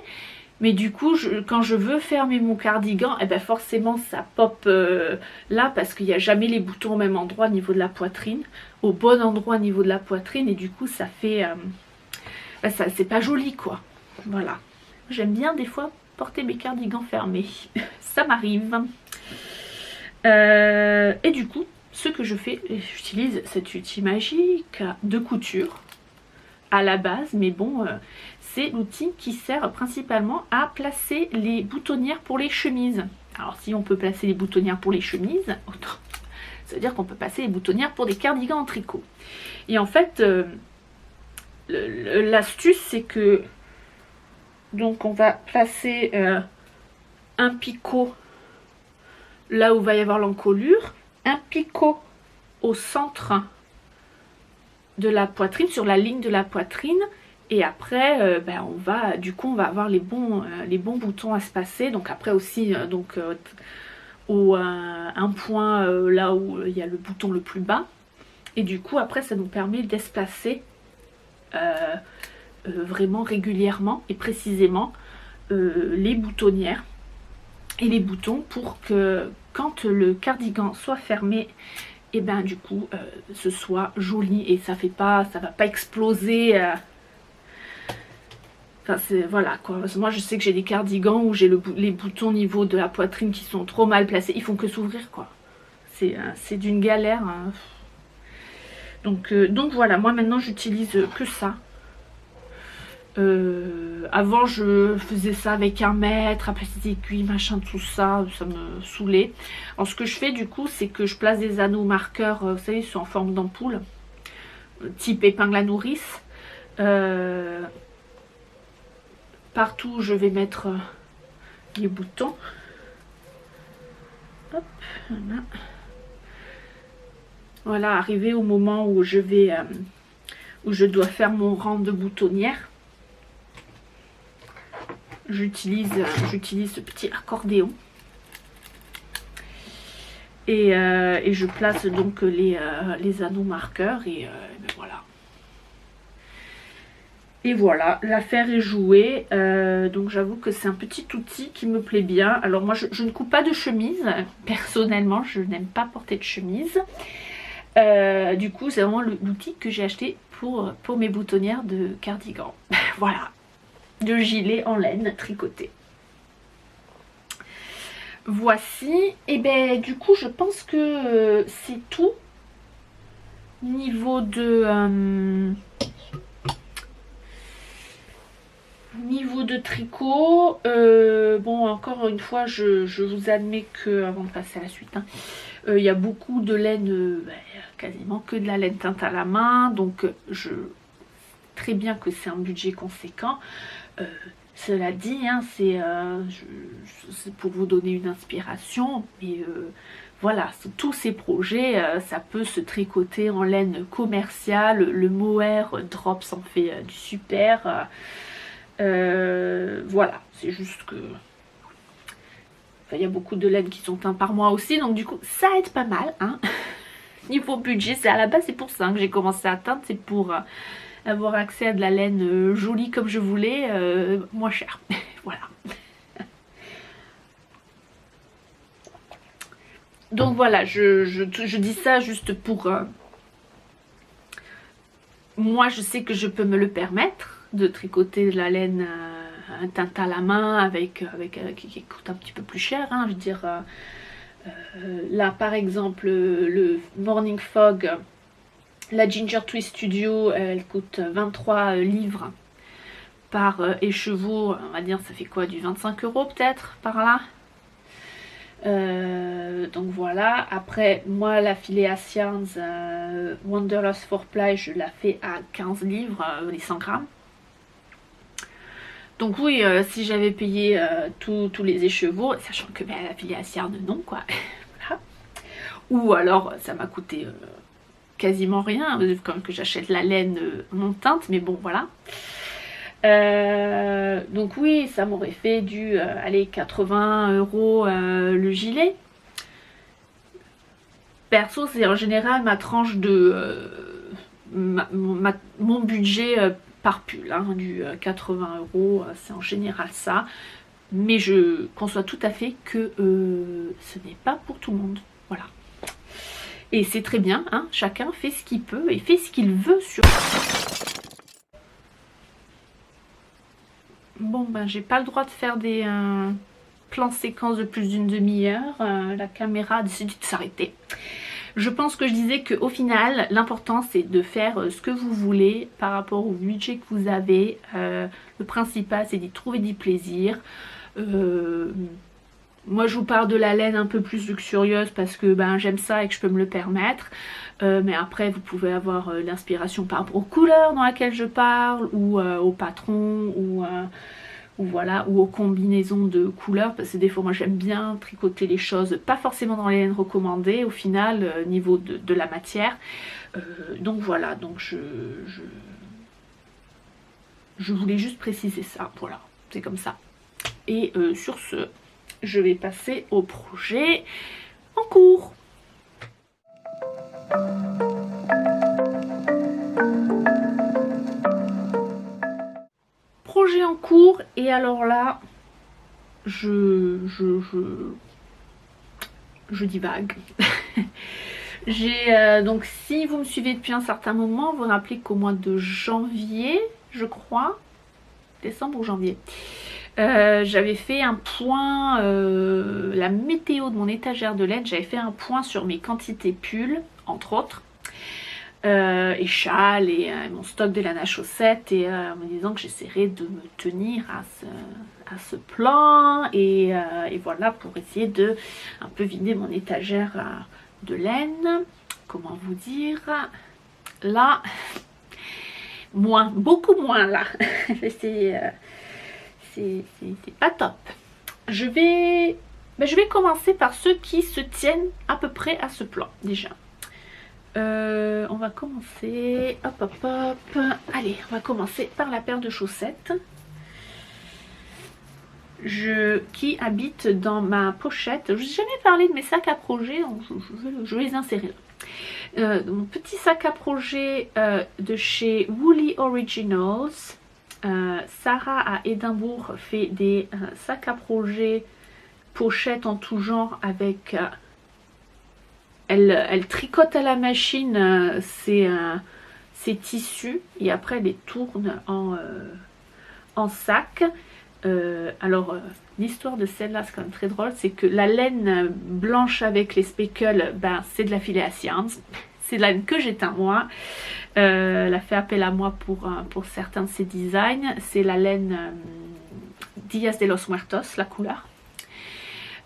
mais du coup, quand je veux fermer mon cardigan, forcément ça pop là parce qu'il n'y a jamais les boutons au même endroit au niveau de la poitrine, au bon endroit au niveau de la poitrine, et du coup ça fait... c'est pas joli quoi. Voilà. J'aime bien des fois porter mes cardigans fermés. Ça m'arrive. Et du coup, ce que je fais, j'utilise cet outil magique de couture à la base, mais bon, c'est l'outil qui sert principalement à placer les boutonnières pour les chemises. Alors si on peut placer les boutonnières pour les chemises, ça veut dire qu'on peut placer les boutonnières pour des cardigans en tricot. Et en fait, l'astuce c'est que donc on va placer un picot là où va y avoir l'encolure, un picot au centre de la poitrine, sur la ligne de la poitrine, et après on va avoir les bons boutons à se passer. Donc après aussi un point là où il y a le bouton le plus bas, et du coup après ça nous permet d'espacer vraiment régulièrement et précisément les boutonnières et les boutons pour que quand le cardigan soit fermé, et du coup ce soit joli et ça va pas exploser. Enfin voilà quoi. Parce que moi je sais que j'ai des cardigans où j'ai les boutons au niveau de la poitrine qui sont trop mal placés, ils font que s'ouvrir quoi. C'est d'une galère, hein. Donc voilà, moi maintenant j'utilise que ça. Avant je faisais ça avec 1 mètre, après des aiguilles, machin, tout ça, ça me saoulait. Alors ce que je fais du coup, c'est que je place des anneaux marqueurs, vous savez, ils sont en forme d'ampoule. type épingle à nourrice. Partout je vais mettre les boutons. Hop, voilà. Voilà, arrivé au moment où je vais où je dois faire mon rang de boutonnière, j'utilise ce petit accordéon et je place donc les anneaux marqueurs et ben voilà. Et voilà, l'affaire est jouée. Donc j'avoue que c'est un petit outil qui me plaît bien. Alors moi je ne coupe pas de chemise. Personnellement, je n'aime pas porter de chemise. Du coup, c'est vraiment l'outil que j'ai acheté pour mes boutonnières de cardigan. Voilà, de gilet en laine tricoté. Voici. Et ben du coup, je pense que c'est tout. Niveau de tricot, bon encore une fois je vous admets que, avant de passer à la suite, hein, il y a beaucoup de laine, quasiment que de la laine teinte à la main, donc je très bien que c'est un budget conséquent. Cela dit, hein, c'est pour vous donner une inspiration, mais voilà, tous ces projets, ça peut se tricoter en laine commerciale. Le mohair Drops en fait du super. Voilà, c'est juste que il y a beaucoup de laines qui sont teintes par moi aussi, donc du coup ça aide pas mal, hein. Niveau budget, c'est à la base, c'est pour ça que j'ai commencé à teindre, c'est pour avoir accès à de la laine jolie comme je voulais, moins cher. Voilà. Donc voilà, je dis ça juste pour moi, je sais que je peux me le permettre de tricoter de la laine teinte à la main avec qui coûte un petit peu plus cher, hein. Je veux dire, là par exemple le Morning Fog, la Ginger Twist Studio, elle coûte 23 livres par écheveau. On va dire, ça fait quoi, du 25 € peut-être par là. Donc voilà. Après, moi la Phileas Yarns Wanderlust for Play, je la fais à 15 livres les 100 grammes. Donc oui, si j'avais payé tous les écheveaux, sachant que la Phileas Yarns non quoi. Voilà. Ou alors ça m'a coûté quasiment rien, quand même que j'achète la laine non teinte, mais bon voilà. Donc oui, ça m'aurait fait du allez, 80 € le gilet. Perso, c'est en général ma tranche de mon budget par pull, hein, du 80 €, c'est en général ça. Mais je conçois tout à fait que ce n'est pas pour tout le monde. Voilà. Et c'est très bien, hein, chacun fait ce qu'il peut et fait ce qu'il veut sur. Bon ben j'ai pas le droit de faire des plans séquences de plus d'une demi-heure. La caméra a décidé de s'arrêter. Je pense que je disais qu'au final, l'important c'est de faire ce que vous voulez par rapport au budget que vous avez. Le principal c'est d'y trouver du plaisir. Moi je vous parle de la laine un peu plus luxurieuse parce que ben, j'aime ça et que je peux me le permettre. Mais après vous pouvez avoir l'inspiration par rapport aux couleurs dans lesquelles je parle, ou au patron, ou voilà, ou aux combinaisons de couleurs, parce que des fois moi j'aime bien tricoter les choses, pas forcément dans les laines recommandées au final, niveau de la matière. Donc voilà, donc je voulais juste préciser ça, voilà, c'est comme ça. Et sur ce, je vais passer au projet en cours. Projet en cours, et alors là, je divague. J'ai donc, si vous me suivez depuis un certain moment, vous vous rappelez qu'au mois de janvier, je crois, décembre ou janvier, j'avais fait un point, la météo de mon étagère de laine, j'avais fait un point sur mes quantités pulls, entre autres, et châles, et mon stock de lana chaussettes, et en me disant que j'essaierais de me tenir à ce plan, et voilà, pour essayer de un peu vider mon étagère de laine. Comment vous dire, Là, moins, beaucoup moins là. C'est pas top. Je vais commencer par ceux qui se tiennent à peu près à ce plan déjà. On va commencer, hop hop hop, allez, on va commencer par la paire de chaussettes qui habite dans ma pochette. Je n'ai jamais parlé de mes sacs à projet, donc je vais les insérer là. Mon petit sac à projet de chez Woolly Originals. Sarah à Édimbourg fait des sacs à projet pochettes en tout genre avec... Elle tricote à la machine ces tissus et après elle les tourne en sac. L'histoire de celle-là, c'est quand même très drôle, c'est que la laine blanche avec les speckles, ben, c'est de la filet à Siams. C'est de la laine que j'éteins moi. Elle a fait appel à moi pour certains de ses designs. C'est la laine Días de los Muertos, la couleur.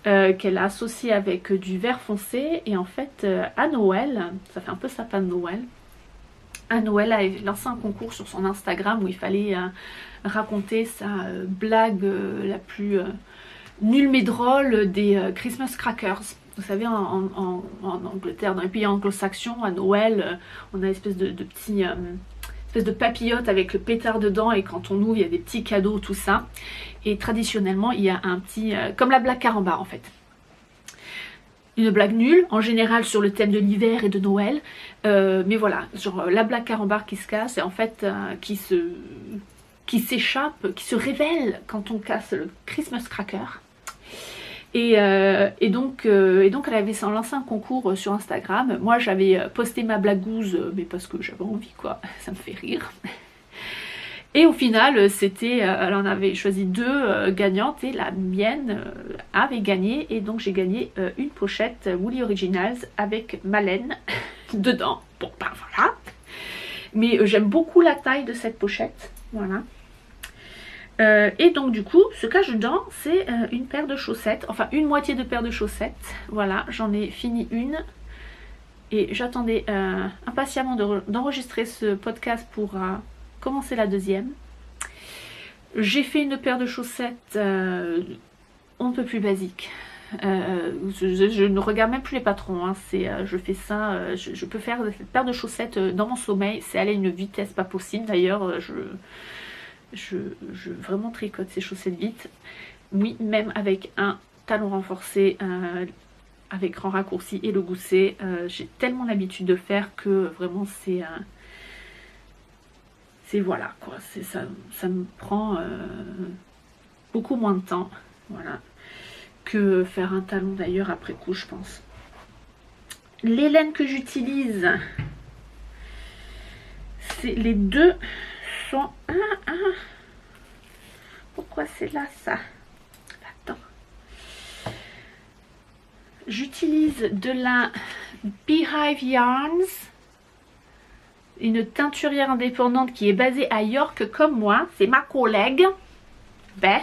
Qu'elle a associée avec du vert foncé. Et en fait, à Noël, ça fait un peu sapin de Noël. À Noël, elle a lancé un concours sur son Instagram où il fallait raconter sa blague la plus nulle mais drôle des Christmas crackers. Vous savez, en Angleterre, dans les pays anglo-saxons, à Noël, on a une espèce de petit... espèce de papillote avec le pétard dedans et quand on ouvre il y a des petits cadeaux, tout ça. Et traditionnellement il y a un petit... comme la blague carambar en fait. Une blague nulle, en général sur le thème de l'hiver et de Noël. Mais voilà, genre la blague carambar qui se casse et en fait qui s'échappe, qui se révèle quand on casse le Christmas cracker. Et donc elle avait lancé un concours sur Instagram. Moi j'avais posté ma blagouze, mais parce que j'avais envie quoi, ça me fait rire. Et au final c'était, elle en avait choisi 2 gagnantes et la mienne avait gagné. Et donc j'ai gagné une pochette Woolly Originals avec ma laine dedans. Bon ben voilà. Mais j'aime beaucoup la taille de cette pochette, voilà. Et donc du coup ce qu'il y a dedans c'est une paire de chaussettes, enfin une moitié de paire de chaussettes. Voilà, j'en ai fini une et j'attendais impatiemment d'enregistrer ce podcast pour commencer la deuxième. J'ai fait une paire de chaussettes on ne peut plus basique. Je ne regarde même plus les patrons, hein. Je fais ça, je peux faire cette paire de chaussettes dans mon sommeil, c'est aller à une vitesse pas possible. D'ailleurs je vraiment tricote ces chaussettes vite. Oui, même avec un talon renforcé avec grand raccourci et le gousset. J'ai tellement l'habitude de faire que vraiment c'est voilà quoi. Ça me prend beaucoup moins de temps. Voilà. Que faire un talon d'ailleurs après coup, je pense. Les laines que j'utilise, c'est les 2 sont... Pourquoi c'est là ça? Attends. J'utilise de la Beehive Yarns, une teinturière indépendante qui est basée à York comme moi. C'est ma collègue Beth,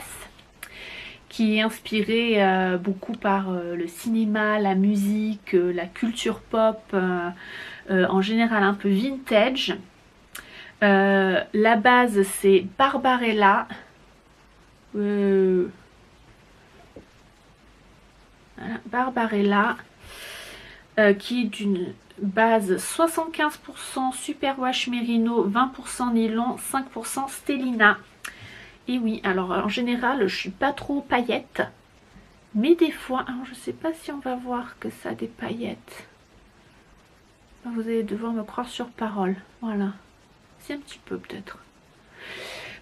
qui est inspirée beaucoup par le cinéma, la musique, la culture pop, en général un peu vintage. La base c'est Barbarella. Voilà, Barbarella, qui est d'une base 75% superwash mérino, 20% nylon, 5% stellina. Et oui, alors en général je suis pas trop paillettes, mais des fois, alors je sais pas si on va voir que ça a des paillettes. Vous allez devoir me croire sur parole. Voilà, c'est un petit peu peut-être.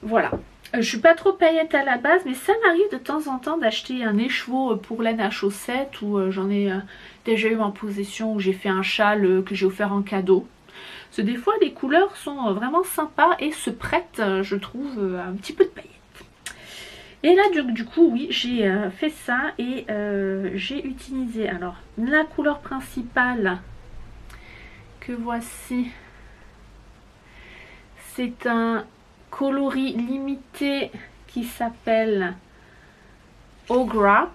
Voilà, je suis pas trop paillette à la base, mais ça m'arrive de temps en temps d'acheter un écheveau pour laine à chaussettes, ou j'en ai déjà eu en possession, où j'ai fait un châle que j'ai offert en cadeau. Parce que des fois les couleurs sont vraiment sympas et se prêtent, je trouve, un petit peu de paillettes. Et là du coup oui, j'ai fait ça et j'ai utilisé alors la couleur principale que voici. C'est un coloris limité qui s'appelle Ogra,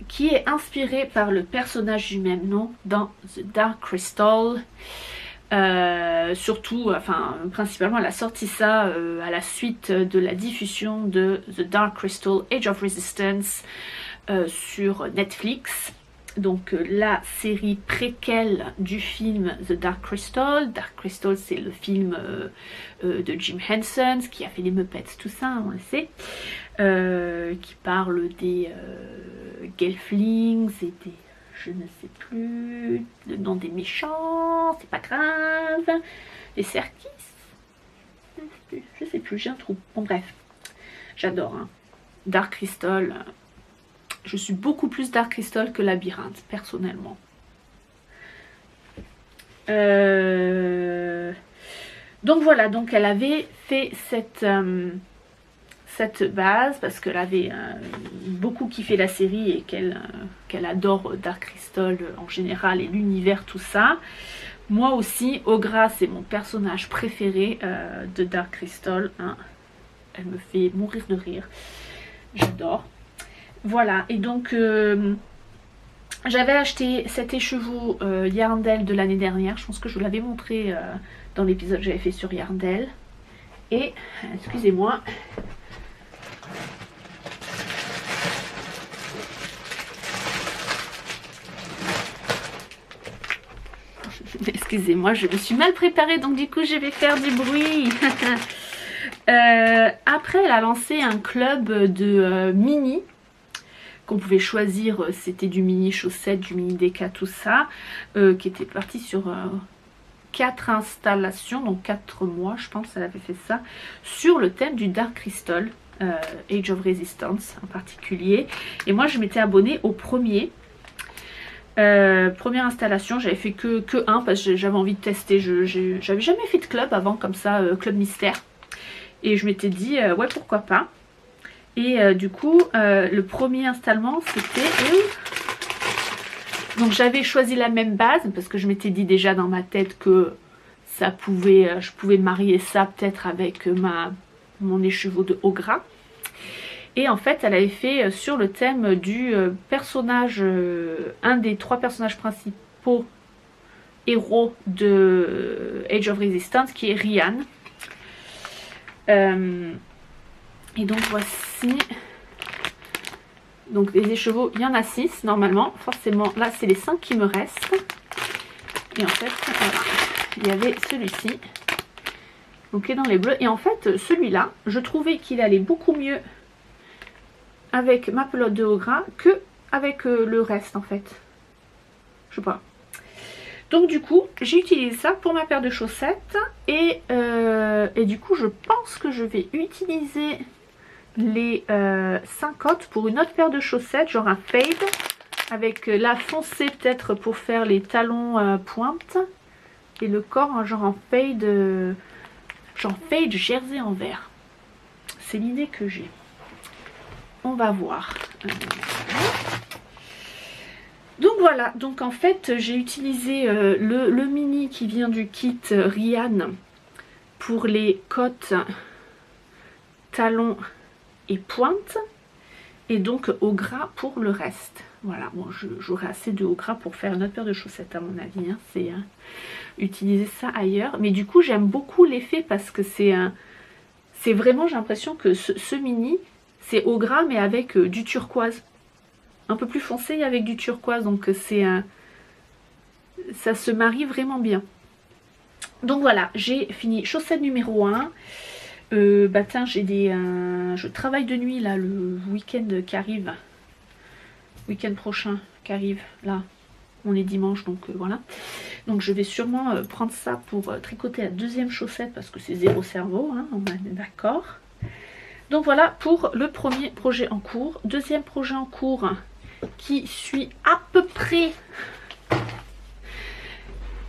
qui est inspiré par le personnage du même nom dans The Dark Crystal. Surtout, enfin principalement elle a sorti ça à la suite de la diffusion de The Dark Crystal Age of Resistance sur Netflix. Donc la série préquelle du film The Dark Crystal. Dark Crystal, c'est le film de Jim Henson qui a fait les Muppets, tout ça, on le sait, qui parle des Gelflings et des, je ne sais plus le nom des méchants, c'est pas grave, les Serkis, je sais plus, j'ai un trou. Bon bref, j'adore hein. Dark Crystal. Je suis beaucoup plus Dark Crystal que Labyrinthe, personnellement. Donc voilà, donc elle avait fait cette base parce qu'elle avait beaucoup kiffé la série et qu'elle adore Dark Crystal en général et l'univers, tout ça. Moi aussi, Ogra, c'est mon personnage préféré de Dark Crystal. Hein. Elle me fait mourir de rire. J'adore. Voilà, et donc j'avais acheté cet écheveau Yarndale de l'année dernière. Je pense que je vous l'avais montré dans l'épisode que j'avais fait sur Yarndale. Et, excusez-moi, excusez-moi, je me suis mal préparée, donc du coup je vais faire du bruit. Après, elle a lancé un club de mini qu'on pouvait choisir, c'était du mini chaussette, du mini déca, tout ça, qui était parti sur 4 installations, donc 4 mois je pense elle avait fait ça, sur le thème du Dark Crystal, Age of Resistance en particulier. Et moi je m'étais abonnée au premier. Première installation, j'avais fait que un parce que j'avais envie de tester, j'avais jamais fait de club avant comme ça, club mystère. Et je m'étais dit, ouais pourquoi pas. Et du coup, le premier installement, c'était... Donc j'avais choisi la même base, parce que je m'étais dit déjà dans ma tête que ça pouvait, je pouvais marier ça peut-être avec mon écheveau de Ogra. Et en fait, elle avait fait sur le thème du personnage, un des 3 personnages principaux héros de Age of Resistance, qui est Ryan. Et donc voici, donc les écheveaux, il y en a 6 normalement, forcément là c'est les 5 qui me restent. Et en fait voilà, il y avait celui-ci, donc qui est dans les bleus. Et en fait celui-là, je trouvais qu'il allait beaucoup mieux avec ma pelote de Ogra que avec le reste en fait. Je sais pas. Donc du coup, j'ai utilisé ça pour ma paire de chaussettes. Et du coup, je pense que je vais utiliser les 50 pour une autre paire de chaussettes, genre un fade. Avec la foncée peut-être pour faire les talons pointe. Et le corps en genre en fade jersey en vert. C'est l'idée que j'ai. On va voir. Donc voilà, donc en fait j'ai utilisé le mini qui vient du kit Ryan pour les côtes, talons et pointes, et donc au gras pour le reste. Voilà, bon j'aurai assez de au gras pour faire une autre paire de chaussettes à mon avis, hein. C'est utiliser ça ailleurs. Mais du coup j'aime beaucoup l'effet parce que c'est vraiment, j'ai l'impression que ce mini c'est au gras mais avec du turquoise. Un peu plus foncé avec du turquoise, donc c'est ça se marie vraiment bien. Donc voilà, j'ai fini chaussette numéro 1. Bah tiens, j'ai des je travaille de nuit là le week-end qui arrive, week-end prochain qui arrive là, on est dimanche donc voilà. Donc je vais sûrement prendre ça pour tricoter la deuxième chaussette parce que c'est zéro cerveau, hein, on est d'accord. Donc voilà pour le premier projet en cours. Deuxième projet en cours qui suit à peu près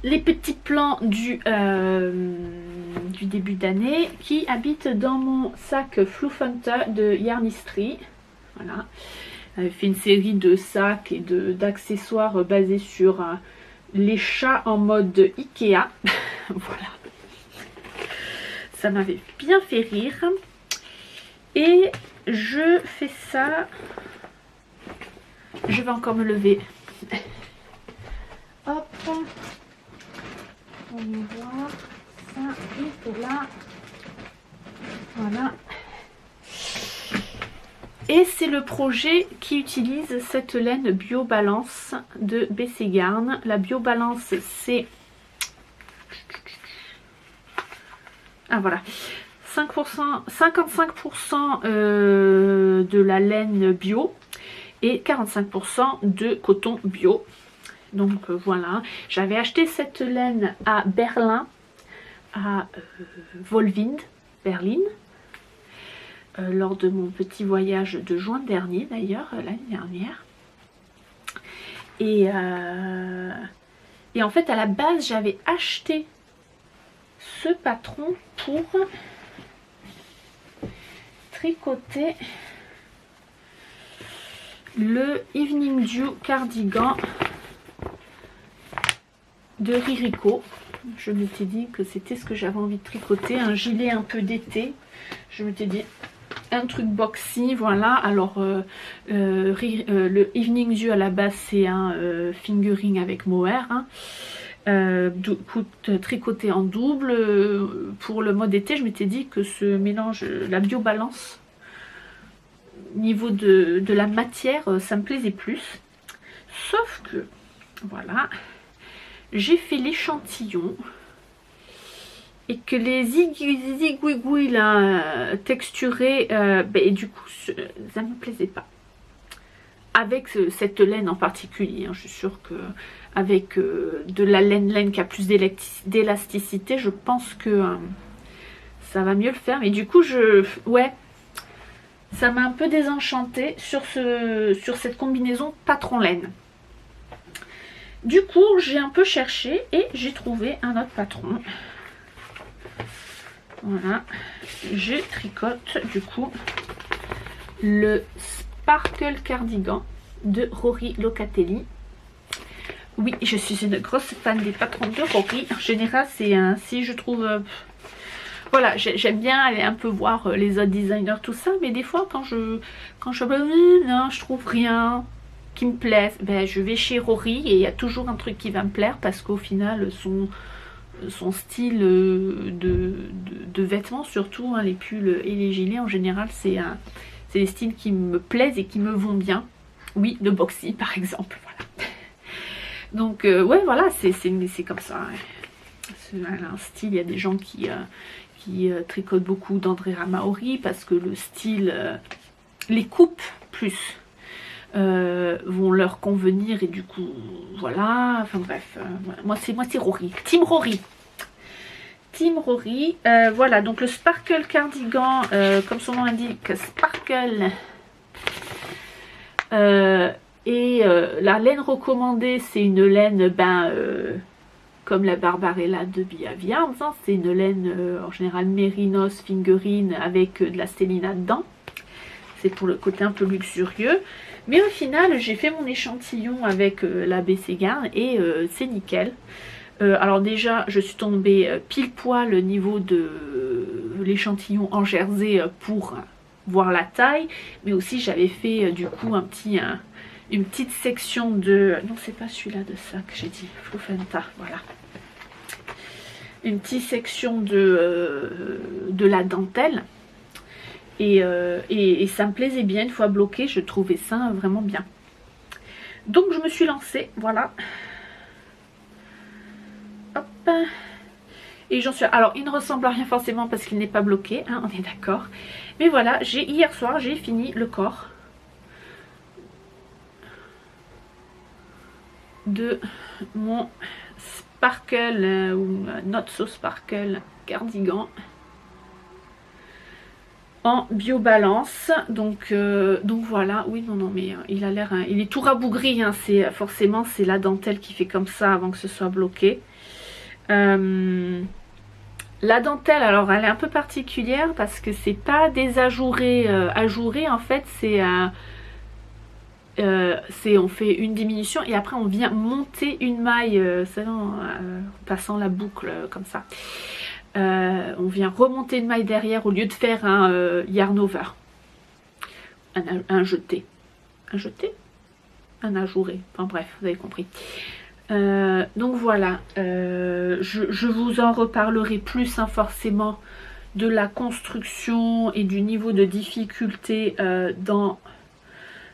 les petits plans du début d'année, qui habite dans mon sac Fluffhunter de Yarnistry. Voilà, j'avais fait une série de sacs et d'accessoires basés sur les chats en mode Ikea. Voilà, ça m'avait bien fait rire. Et je fais ça je vais encore me lever. Hop, on y voit ça, et là, voilà. Et c'est le projet qui utilise cette laine BioBalance de Bességarn. La BioBalance, c'est... Ah voilà, 5%, 55% de la laine bio et 45% de coton bio. Donc voilà, j'avais acheté cette laine à Berlin, à Wollwind, Berlin, lors de mon petit voyage de juin dernier d'ailleurs, l'année dernière. Et en fait à la base j'avais acheté ce patron pour tricoter le Evening Dew cardigan de Ririko. Je m'étais dit que c'était ce que j'avais envie de tricoter, un gilet un peu d'été. Je m'étais dit un truc boxy, voilà. Alors le Evening Dew à la base c'est un fingering avec mohair, hein. Tricoté en double. Pour le mode été, je m'étais dit que ce mélange, la BioBalance, niveau de la matière, ça me plaisait plus. Sauf que, voilà, j'ai fait l'échantillon et que les zigouigouis là, texturés, et du coup, ça ne me plaisait pas. Avec cette laine en particulier, hein, je suis sûre que avec de la laine qui a plus d'élasticité, je pense que ça va mieux le faire. Mais du coup, ouais, ça m'a un peu désenchantée sur cette combinaison patron laine. Du coup, j'ai un peu cherché et j'ai trouvé un autre patron. Voilà, je tricote du coup le Sparkle Cardigan de Rory Locatelli. Oui, je suis une grosse fan des patrons de Rory. En général, c'est un... Si je trouve... voilà, j'aime bien aller un peu voir les autres designers, tout ça. Mais des fois, quand je non, je trouve rien qui me plaise, ben, je vais chez Rory et il y a toujours un truc qui va me plaire. Parce qu'au final, son style de vêtements, surtout, hein, les pulls et les gilets, en général, c'est des styles qui me plaisent et qui me vont bien. Oui, de boxy, par exemple, voilà. Donc ouais, voilà, c'est comme ça. C'est un style, il y a des gens qui tricotent beaucoup d'André Ramaori parce que le style, les coupes plus vont leur convenir et du coup, voilà. Enfin bref, voilà. Moi c'est Rory, Team Rory. Team Rory, voilà, donc le Sparkle Cardigan, comme son nom indique, Sparkle. Et la laine recommandée, c'est une laine, comme la Barbarella de Biaviards, hein, c'est une laine en général mérinos, fingerine avec de la stellina dedans. C'est pour le côté un peu luxurieux. Mais au final, j'ai fait mon échantillon avec la Bességarn et c'est nickel. Alors déjà, je suis tombée pile poil au niveau de l'échantillon en jersey pour voir la taille. Mais aussi, j'avais fait du coup une petite section de... Non, c'est pas celui-là de ça que j'ai dit. Flufenta, voilà. Une petite section de la dentelle. Et ça me plaisait bien. Une fois bloqué, je trouvais ça vraiment bien. Donc, je me suis lancée. Voilà. Hop. Et j'en suis... Alors, il ne ressemble à rien forcément parce qu'il n'est pas bloqué. Hein, on est d'accord. Mais voilà, hier soir, j'ai fini le corps de mon Sparkle ou Not So Sparkle cardigan en BioBalance. Donc voilà, oui, non, mais il a l'air, il est tout rabougri, hein, forcément c'est la dentelle qui fait comme ça avant que ce soit bloqué. La dentelle, alors elle est un peu particulière parce que c'est pas des ajourés, ajourés en fait, on fait une diminution et après on vient monter une maille, en passant la boucle comme ça. On vient remonter une maille derrière au lieu de faire un yarn over, un jeté. Un jeté? un ajouré, enfin bref, vous avez compris. Donc voilà, je vous en reparlerai plus hein, forcément de la construction et du niveau de difficulté dans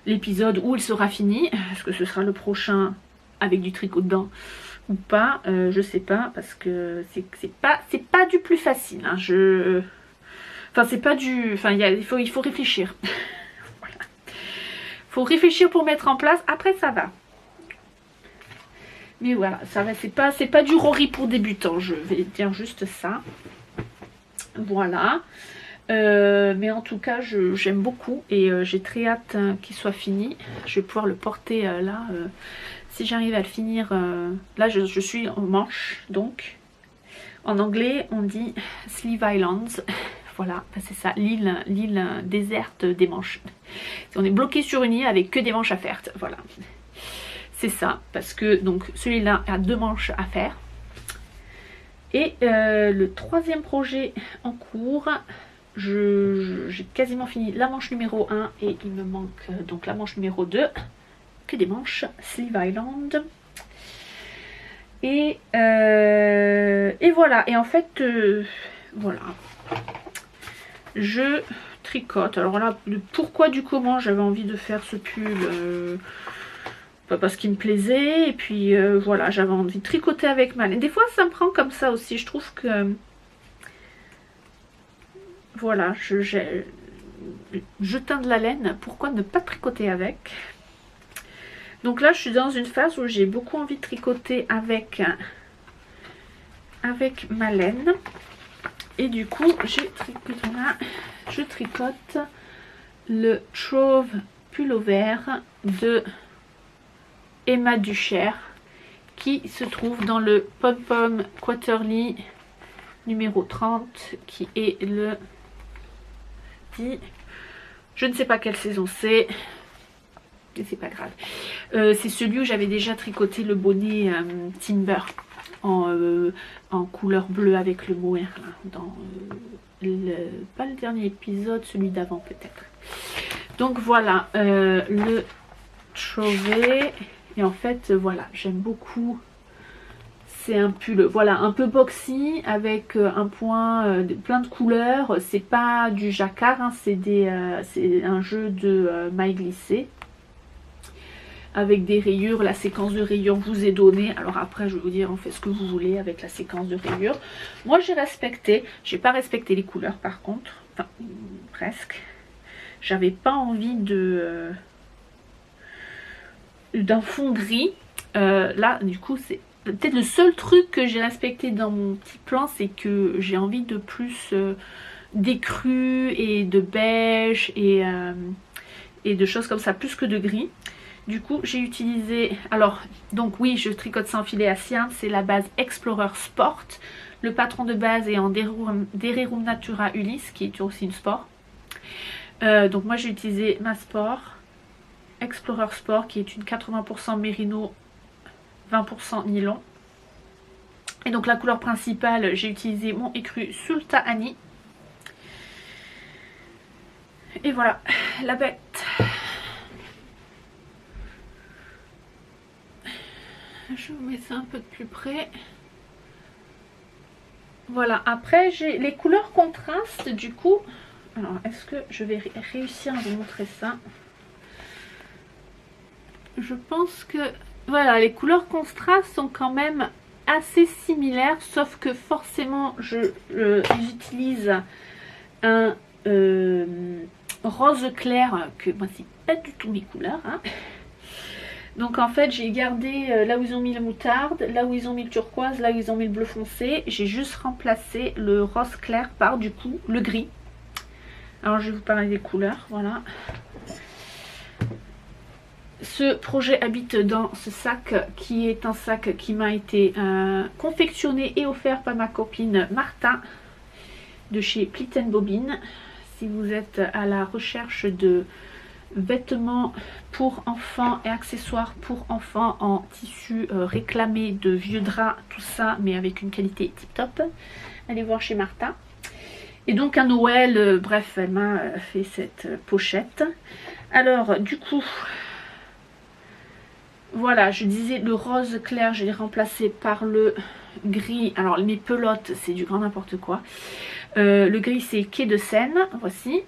l'épisode où il sera fini. Est-ce que ce sera le prochain avec du tricot dedans ou pas, je sais pas, parce que c'est pas du plus facile hein, enfin c'est pas du, enfin il faut réfléchir. Voilà. Faut réfléchir pour mettre en place, après ça va. Mais voilà, ça va, c'est pas du Rory pour débutants, je vais dire juste ça. Voilà. Mais en tout cas, j'aime beaucoup et j'ai très hâte qu'il soit fini. Je vais pouvoir le porter là. Si j'arrive à le finir, là je suis en manche, donc en anglais on dit Sleeve Islands. Voilà, c'est ça, l'île déserte des manches. On est bloqué sur une île avec que des manches à faire. Voilà, c'est ça, parce que donc celui-là a 2 manches à faire. Et le troisième projet en cours, j'ai quasiment fini la manche numéro 1 et il me manque donc la manche numéro 2, que des manches Sleeve Island. Et voilà, et en fait, voilà, je tricote. Alors là, le pourquoi du comment j'avais envie de faire ce pull, parce qu'il me plaisait, et puis voilà, j'avais envie de tricoter avec ma laine. Des fois ça me prend comme ça aussi, je trouve que voilà, je teins de la laine, pourquoi ne pas tricoter avec? Donc là je suis dans une phase où j'ai beaucoup envie de tricoter avec ma laine, et du coup je tricote le Trove Pullover de Emma Ducher, qui se trouve dans le Pom Pom Quarterly numéro 30, qui est le je ne sais pas quelle saison c'est, mais c'est pas grave. C'est celui où j'avais déjà tricoté le bonnet Timber en couleur bleue avec le mohair dans pas le dernier épisode, celui d'avant peut-être. Donc voilà, le Trove. Et en fait, voilà, j'aime beaucoup. C'est un pull, voilà, un peu boxy avec un point, plein de couleurs. C'est pas du jacquard, hein, c'est un jeu de mailles glissées avec des rayures. La séquence de rayures vous est donnée. Alors après, je vais vous dire, on fait ce que vous voulez avec la séquence de rayures. Moi, j'ai respecté. J'ai pas respecté les couleurs par contre. Enfin, presque. J'avais pas envie d'un fond gris. Là du coup c'est peut-être le seul truc que j'ai respecté dans mon petit plan, c'est que j'ai envie de plus d'écru et de beige et de choses comme ça, plus que de gris. Du coup j'ai utilisé, alors donc oui, je tricote sans filet à cyan, c'est la base Explorer Sport. Le patron de base est en Dererum Natura Ulysse, qui est aussi une sport. Donc moi j'ai utilisé ma sport Explorer Sport, qui est une 80% mérino, 20% nylon. Et donc la couleur principale, j'ai utilisé mon écru Sulta Annie. Et voilà, la bête. Je vous mets ça un peu de plus près. Voilà, après j'ai les couleurs contrastes du coup. Alors est-ce que je vais réussir à vous montrer ça? Je pense que voilà, les couleurs contrastes sont quand même assez similaires, sauf que forcément j'utilise un rose clair, que moi c'est pas du tout mes couleurs, hein. Donc en fait j'ai gardé là où ils ont mis la moutarde, là où ils ont mis le turquoise, là où ils ont mis le bleu foncé, j'ai juste remplacé le rose clair par du coup le gris. Alors je vais vous parler des couleurs, voilà. Ce projet habite dans ce sac, qui est un sac qui m'a été confectionné et offert par ma copine Martha de chez Plit & Bobbin. Si vous êtes à la recherche de vêtements pour enfants et accessoires pour enfants en tissu réclamé, de vieux draps, tout ça, mais avec une qualité tip top, allez voir chez Martha. Et donc à Noël, bref, elle m'a fait cette pochette. Alors du coup, Voilà, je disais le rose clair, je l'ai remplacé par le gris. Alors mes pelotes, c'est du grand n'importe quoi. Le gris, c'est Quai de Seine, voici.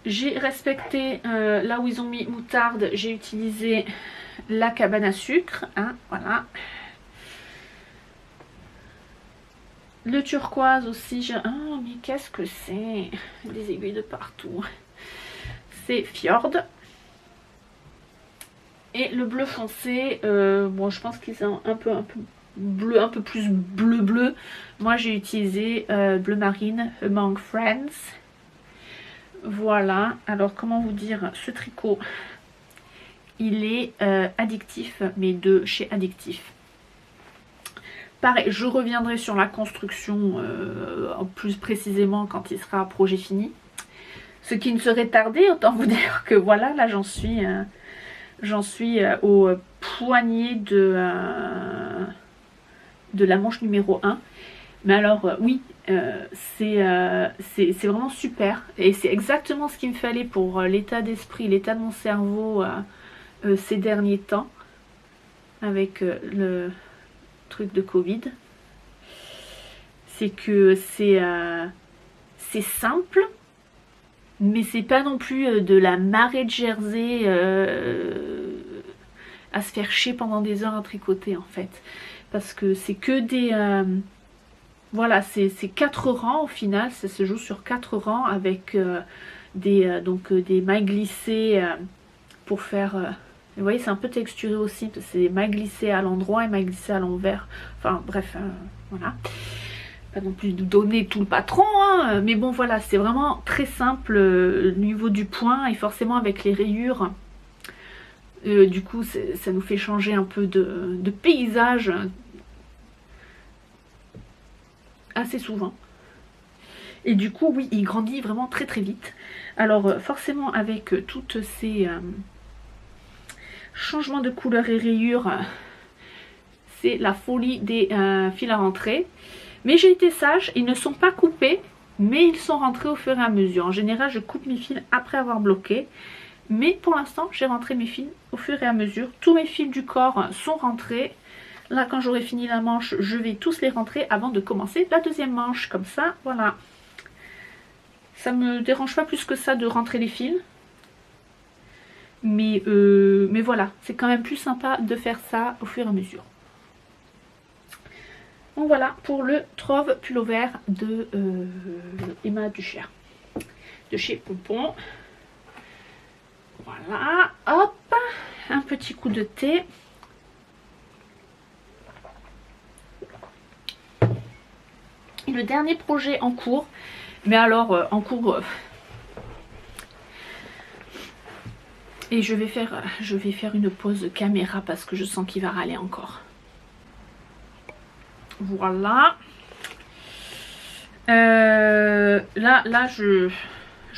J'ai respecté, là où ils ont mis moutarde, j'ai utilisé la cabane à sucre, hein, voilà. Le turquoise aussi, oh mais qu'est-ce que c'est? Des aiguilles de partout. C'est Fjord. Et le bleu foncé, bon je pense qu'ils sont un peu bleu, un peu plus bleu. Moi j'ai utilisé bleu marine Among Friends. Voilà, alors comment vous dire, ce tricot, il est addictif, mais de chez Addictif. Pareil, je reviendrai sur la construction plus précisément quand il sera projet fini. Ce qui ne serait tardé, autant vous dire que voilà, là j'en suis au poignet de la manche numéro 1. Mais alors oui, c'est vraiment super. Et c'est exactement ce qu'il me fallait pour l'état d'esprit, l'état de mon cerveau ces derniers temps. Avec le truc de Covid. C'est que c'est simple. Mais c'est pas non plus de la marée de Jersey à se faire chier pendant des heures à tricoter en fait. Parce que c'est que des... voilà, c'est 4 rangs au final, ça se joue sur 4 rangs avec des mailles glissées pour faire... vous voyez, c'est un peu texturé aussi, c'est des mailles glissées à l'endroit et mailles glissées à l'envers. Enfin bref, voilà. Pas non plus de donner tout le patron, hein, mais bon voilà, c'est vraiment très simple au niveau du point et forcément avec les rayures. Du coup, ça nous fait changer un peu de paysage assez souvent. Et du coup, oui, il grandit vraiment très très vite. Alors forcément avec toutes ces changements de couleur et rayures, c'est la folie des fils à rentrer. Mais j'ai été sage, ils ne sont pas coupés, mais ils sont rentrés au fur et à mesure. En général, je coupe mes fils après avoir bloqué. Mais pour l'instant, j'ai rentré mes fils au fur et à mesure. Tous mes fils du corps sont rentrés. Là, quand j'aurai fini la manche, je vais tous les rentrer avant de commencer la deuxième manche. Comme ça, voilà. Ça me dérange pas plus que ça de rentrer les fils. Mais voilà, c'est quand même plus sympa de faire ça au fur et à mesure. Donc voilà pour le Trove pullover de Emma Ducher, de chez Pompon. Voilà, hop, un petit coup de thé. Et le dernier projet en cours, mais alors en cours... et je vais faire une pause caméra parce que je sens qu'il va râler encore. Voilà. Là je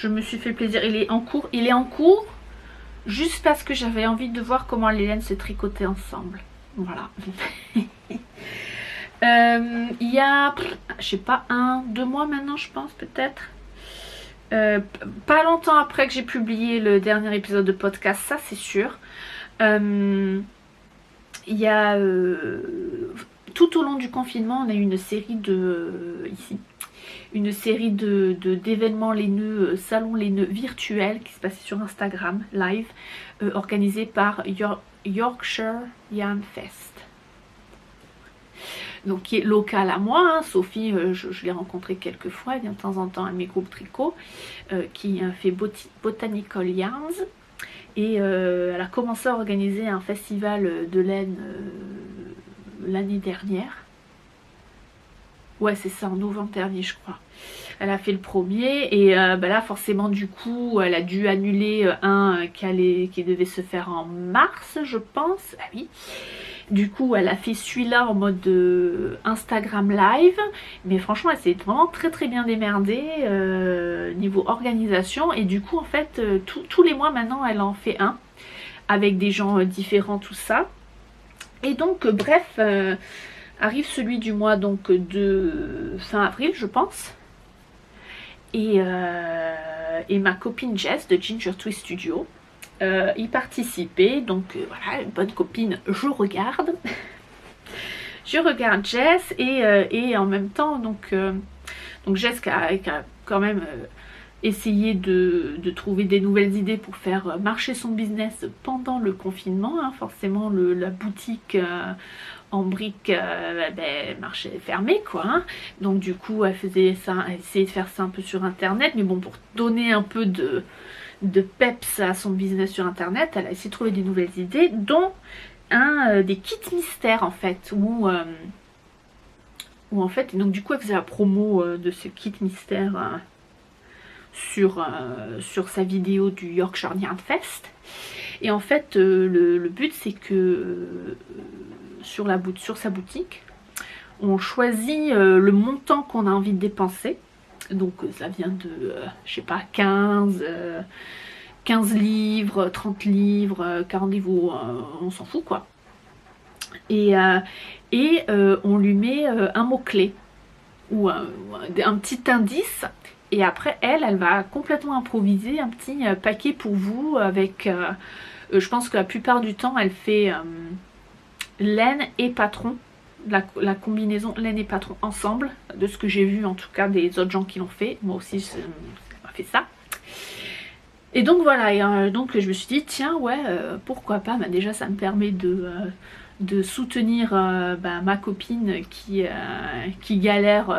me suis fait plaisir. Il est en cours juste parce que j'avais envie de voir comment les laines se tricotaient ensemble. Voilà. Il y a, je sais pas, 1-2 mois maintenant, je pense, peut-être. Pas longtemps après que j'ai publié le dernier épisode de podcast, ça c'est sûr. Il y a... tout au long du confinement, on a eu une série d'événements laineux, salons laineux virtuels qui se passaient sur Instagram live, organisés par Yorkshire Yarn Fest. Donc qui est local à moi, hein. Sophie, je l'ai rencontrée quelques fois, elle vient de temps en temps à mes groupes tricot, qui fait Botanical Yarns. Et elle a commencé à organiser un festival de laine l'année dernière. Ouais, c'est ça, en novembre dernier, je crois. Elle a fait le premier et là, forcément, du coup, elle a dû annuler un qui devait se faire en mars, je pense. Ah oui. Du coup, elle a fait celui-là en mode Instagram live. Mais franchement, elle s'est vraiment très très bien démerdée niveau organisation. Et du coup, en fait, tous les mois maintenant, elle en fait un. Avec des gens différents, tout ça. Et donc, bref, arrive celui du mois donc de fin avril, je pense. Et ma copine Jess de Ginger Twist Studio y participer. Donc voilà, une bonne copine, je regarde. Je regarde Jess et en même temps, donc Jess qui a quand même essayé de trouver des nouvelles idées pour faire marcher son business pendant le confinement. Hein. Forcément, la boutique en briques marchait fermée, quoi. Hein. Donc du coup, elle faisait ça, elle essayait de faire ça un peu sur Internet. Mais bon, pour donner un peu de peps à son business sur Internet, elle a essayé de trouver des nouvelles idées, dont des kits mystères en fait, où en fait, donc du coup elle faisait la promo de ce kit mystère sur sa vidéo du Yorkshire Yarn Fest. Et en fait le but c'est que sur sa boutique on choisit le montant qu'on a envie de dépenser. Donc ça vient de je sais pas 15 livres, 30 livres, 40 livres, on s'en fout quoi. Et on lui met un mot-clé ou un petit indice. Et après, elle va complètement improviser un petit paquet pour vous avec... je pense que la plupart du temps, elle fait laine et patron. La combinaison laine et patron ensemble. De ce que j'ai vu en tout cas des autres gens qui l'ont fait. Moi aussi, j'ai fait ça. Et donc voilà, et donc je me suis dit, tiens, ouais, pourquoi pas, bah, déjà ça me permet de soutenir ma copine qui galère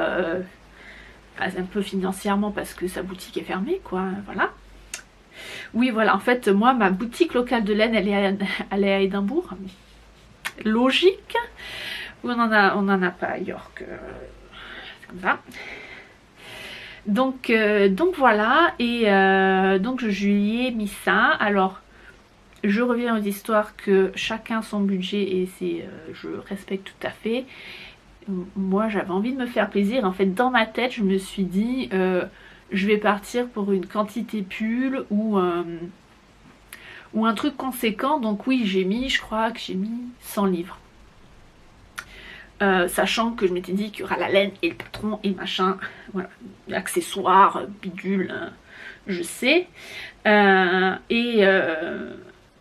un peu financièrement parce que sa boutique est fermée, quoi, voilà. Oui, voilà, en fait, moi, ma boutique locale de laine, elle est à Édimbourg. Logique. Oui, on en a pas à York. C'est comme ça. Donc voilà, et donc je lui ai mis ça. Alors, je reviens aux histoires que chacun son budget et je respecte tout à fait. Moi, j'avais envie de me faire plaisir. En fait, dans ma tête, je me suis dit, je vais partir pour une quantité pull ou un truc conséquent. Donc oui, je crois que j'ai mis 100 livres. Sachant que je m'étais dit qu'il y aura la laine et le patron et le machin, voilà, accessoires, bidule, je sais. Et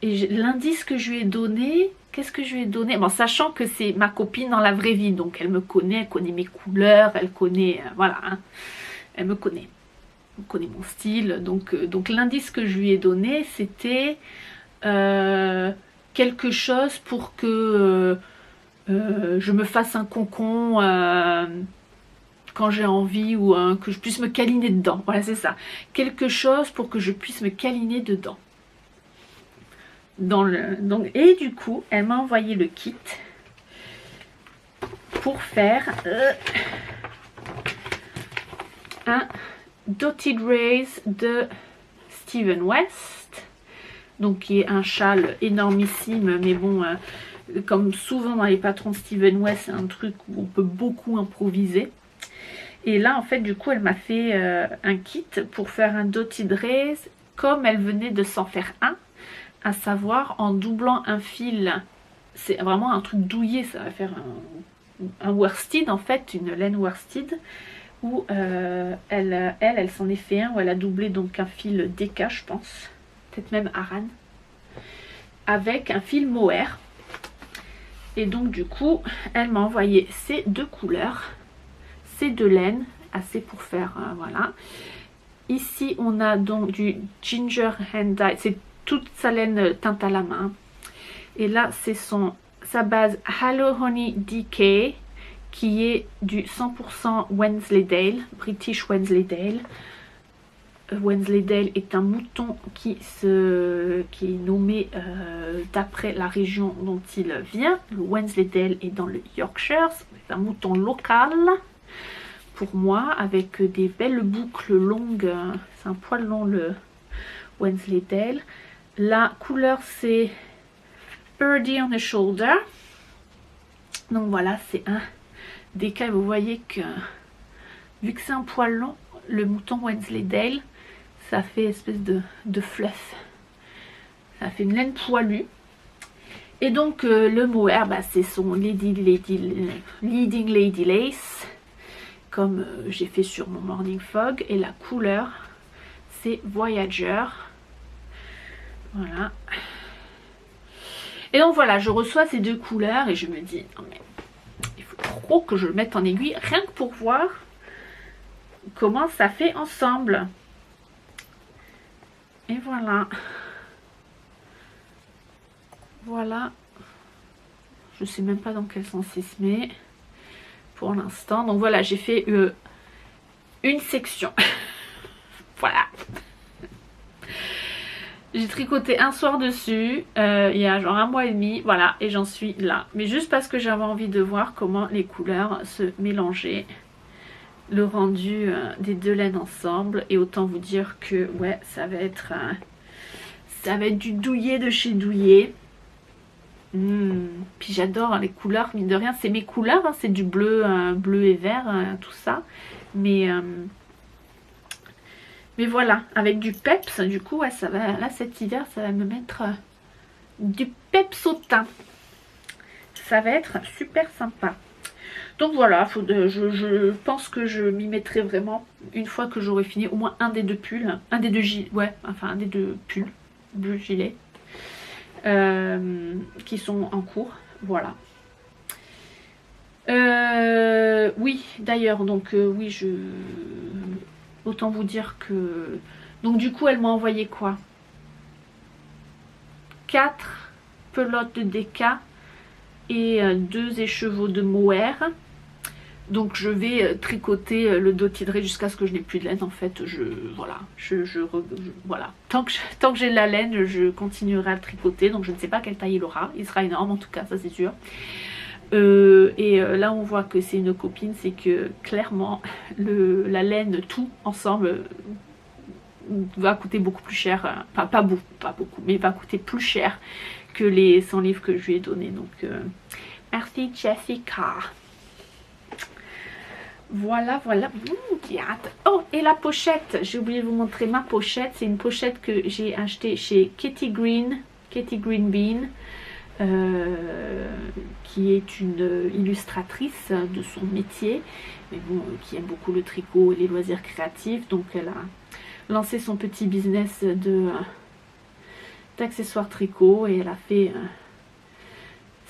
l'indice que je lui ai donné, qu'est-ce que je lui ai donné? Bon, sachant que c'est ma copine dans la vraie vie, donc elle me connaît, elle connaît mes couleurs, elle connaît, voilà, hein, elle me connaît mon style. Donc l'indice que je lui ai donné, c'était quelque chose pour que je me fasse un concon quand j'ai envie ou que je puisse me câliner dedans. Voilà, c'est ça. Quelque chose pour que je puisse me câliner dedans. Et du coup, elle m'a envoyé le kit pour faire un Dotted Rays de Steven West. Donc qui est un châle énormissime, mais bon... comme souvent dans les patrons Steven West, c'est un truc où on peut beaucoup improviser. Et là, en fait, du coup, elle m'a fait un kit pour faire un Dotted Rays comme elle venait de s'en faire un, à savoir en doublant un fil. C'est vraiment un truc douillet, ça va faire un worsted, en fait, une laine worsted, où elle s'en est fait un, où elle a doublé donc un fil DK, je pense, peut-être même Aran, avec un fil mohair. Et donc du coup, elle m'a envoyé ces deux couleurs, ces deux laines, assez pour faire, voilà. Ici, on a donc du Ginger Hand Dye, c'est toute sa laine teinte à la main. Et là, c'est sa base Hello Honey DK, qui est du 100% Wensleydale, British Wensleydale. Wensleydale est un mouton qui est nommé d'après la région dont il vient. Le Wensleydale est dans le Yorkshire, c'est un mouton local pour moi, avec des belles boucles longues, c'est un poil long le Wensleydale. La couleur c'est Birdie on the Shoulder. Donc voilà, c'est un DK, vous voyez que vu que c'est un poil long, le mouton Wensleydale, ça fait espèce de fluff. Ça fait une laine poilue. Et donc le mohair, c'est son Leading Lady Lace, comme j'ai fait sur mon Morning Fog. Et la couleur, c'est Voyager. Voilà. Et donc voilà, je reçois ces deux couleurs et je me dis, non mais il faut trop que je le mette en aiguille, rien que pour voir comment ça fait ensemble. Et voilà. Voilà. Je sais même pas dans quel sens il se met pour l'instant. Donc voilà, j'ai fait une section. Voilà. J'ai tricoté un soir dessus, il y a genre 1 mois et demi, voilà, et j'en suis là. Mais juste parce que j'avais envie de voir comment les couleurs se mélangeaient, le rendu des deux laines ensemble. Et autant vous dire que, ouais, ça va être du douillet de chez Douillet. Puis j'adore les couleurs, mine de rien, c'est mes couleurs, hein, c'est du bleu, bleu et vert, tout ça. Mais voilà, avec du peps, du coup, ouais, ça va, là cet hiver, ça va me mettre du peps au teint. Ça va être super sympa. Donc voilà, je pense que je m'y mettrai vraiment une fois que j'aurai fini au moins un des deux pulls, un des deux gilets, ouais, enfin un des deux pulls, bleu gilet, qui sont en cours, voilà. Oui, d'ailleurs, donc oui, autant vous dire que... Donc du coup, elle m'a envoyé quoi? 4 pelotes de DK et 2 écheveaux de mohair. Donc je vais tricoter le dos titré jusqu'à ce que je n'ai plus de laine. En fait, voilà, voilà. Tant que j'ai de la laine, je continuerai à le tricoter. Donc je ne sais pas quelle taille il aura. Il sera énorme en tout cas, ça c'est sûr. Là on voit que c'est une copine, c'est que clairement la laine tout ensemble va coûter beaucoup plus cher, enfin pas beaucoup, mais va coûter plus cher que les 100 livres que je lui ai donné. Donc merci Jessica. Voilà. J'ai hâte. Oh, et la pochette, j'ai oublié de vous montrer ma pochette. C'est une pochette que j'ai achetée chez Katie Green Bean, qui est une illustratrice de son métier, mais bon, qui aime beaucoup le tricot et les loisirs créatifs. Donc elle a lancé son petit business d'accessoires tricot et elle a fait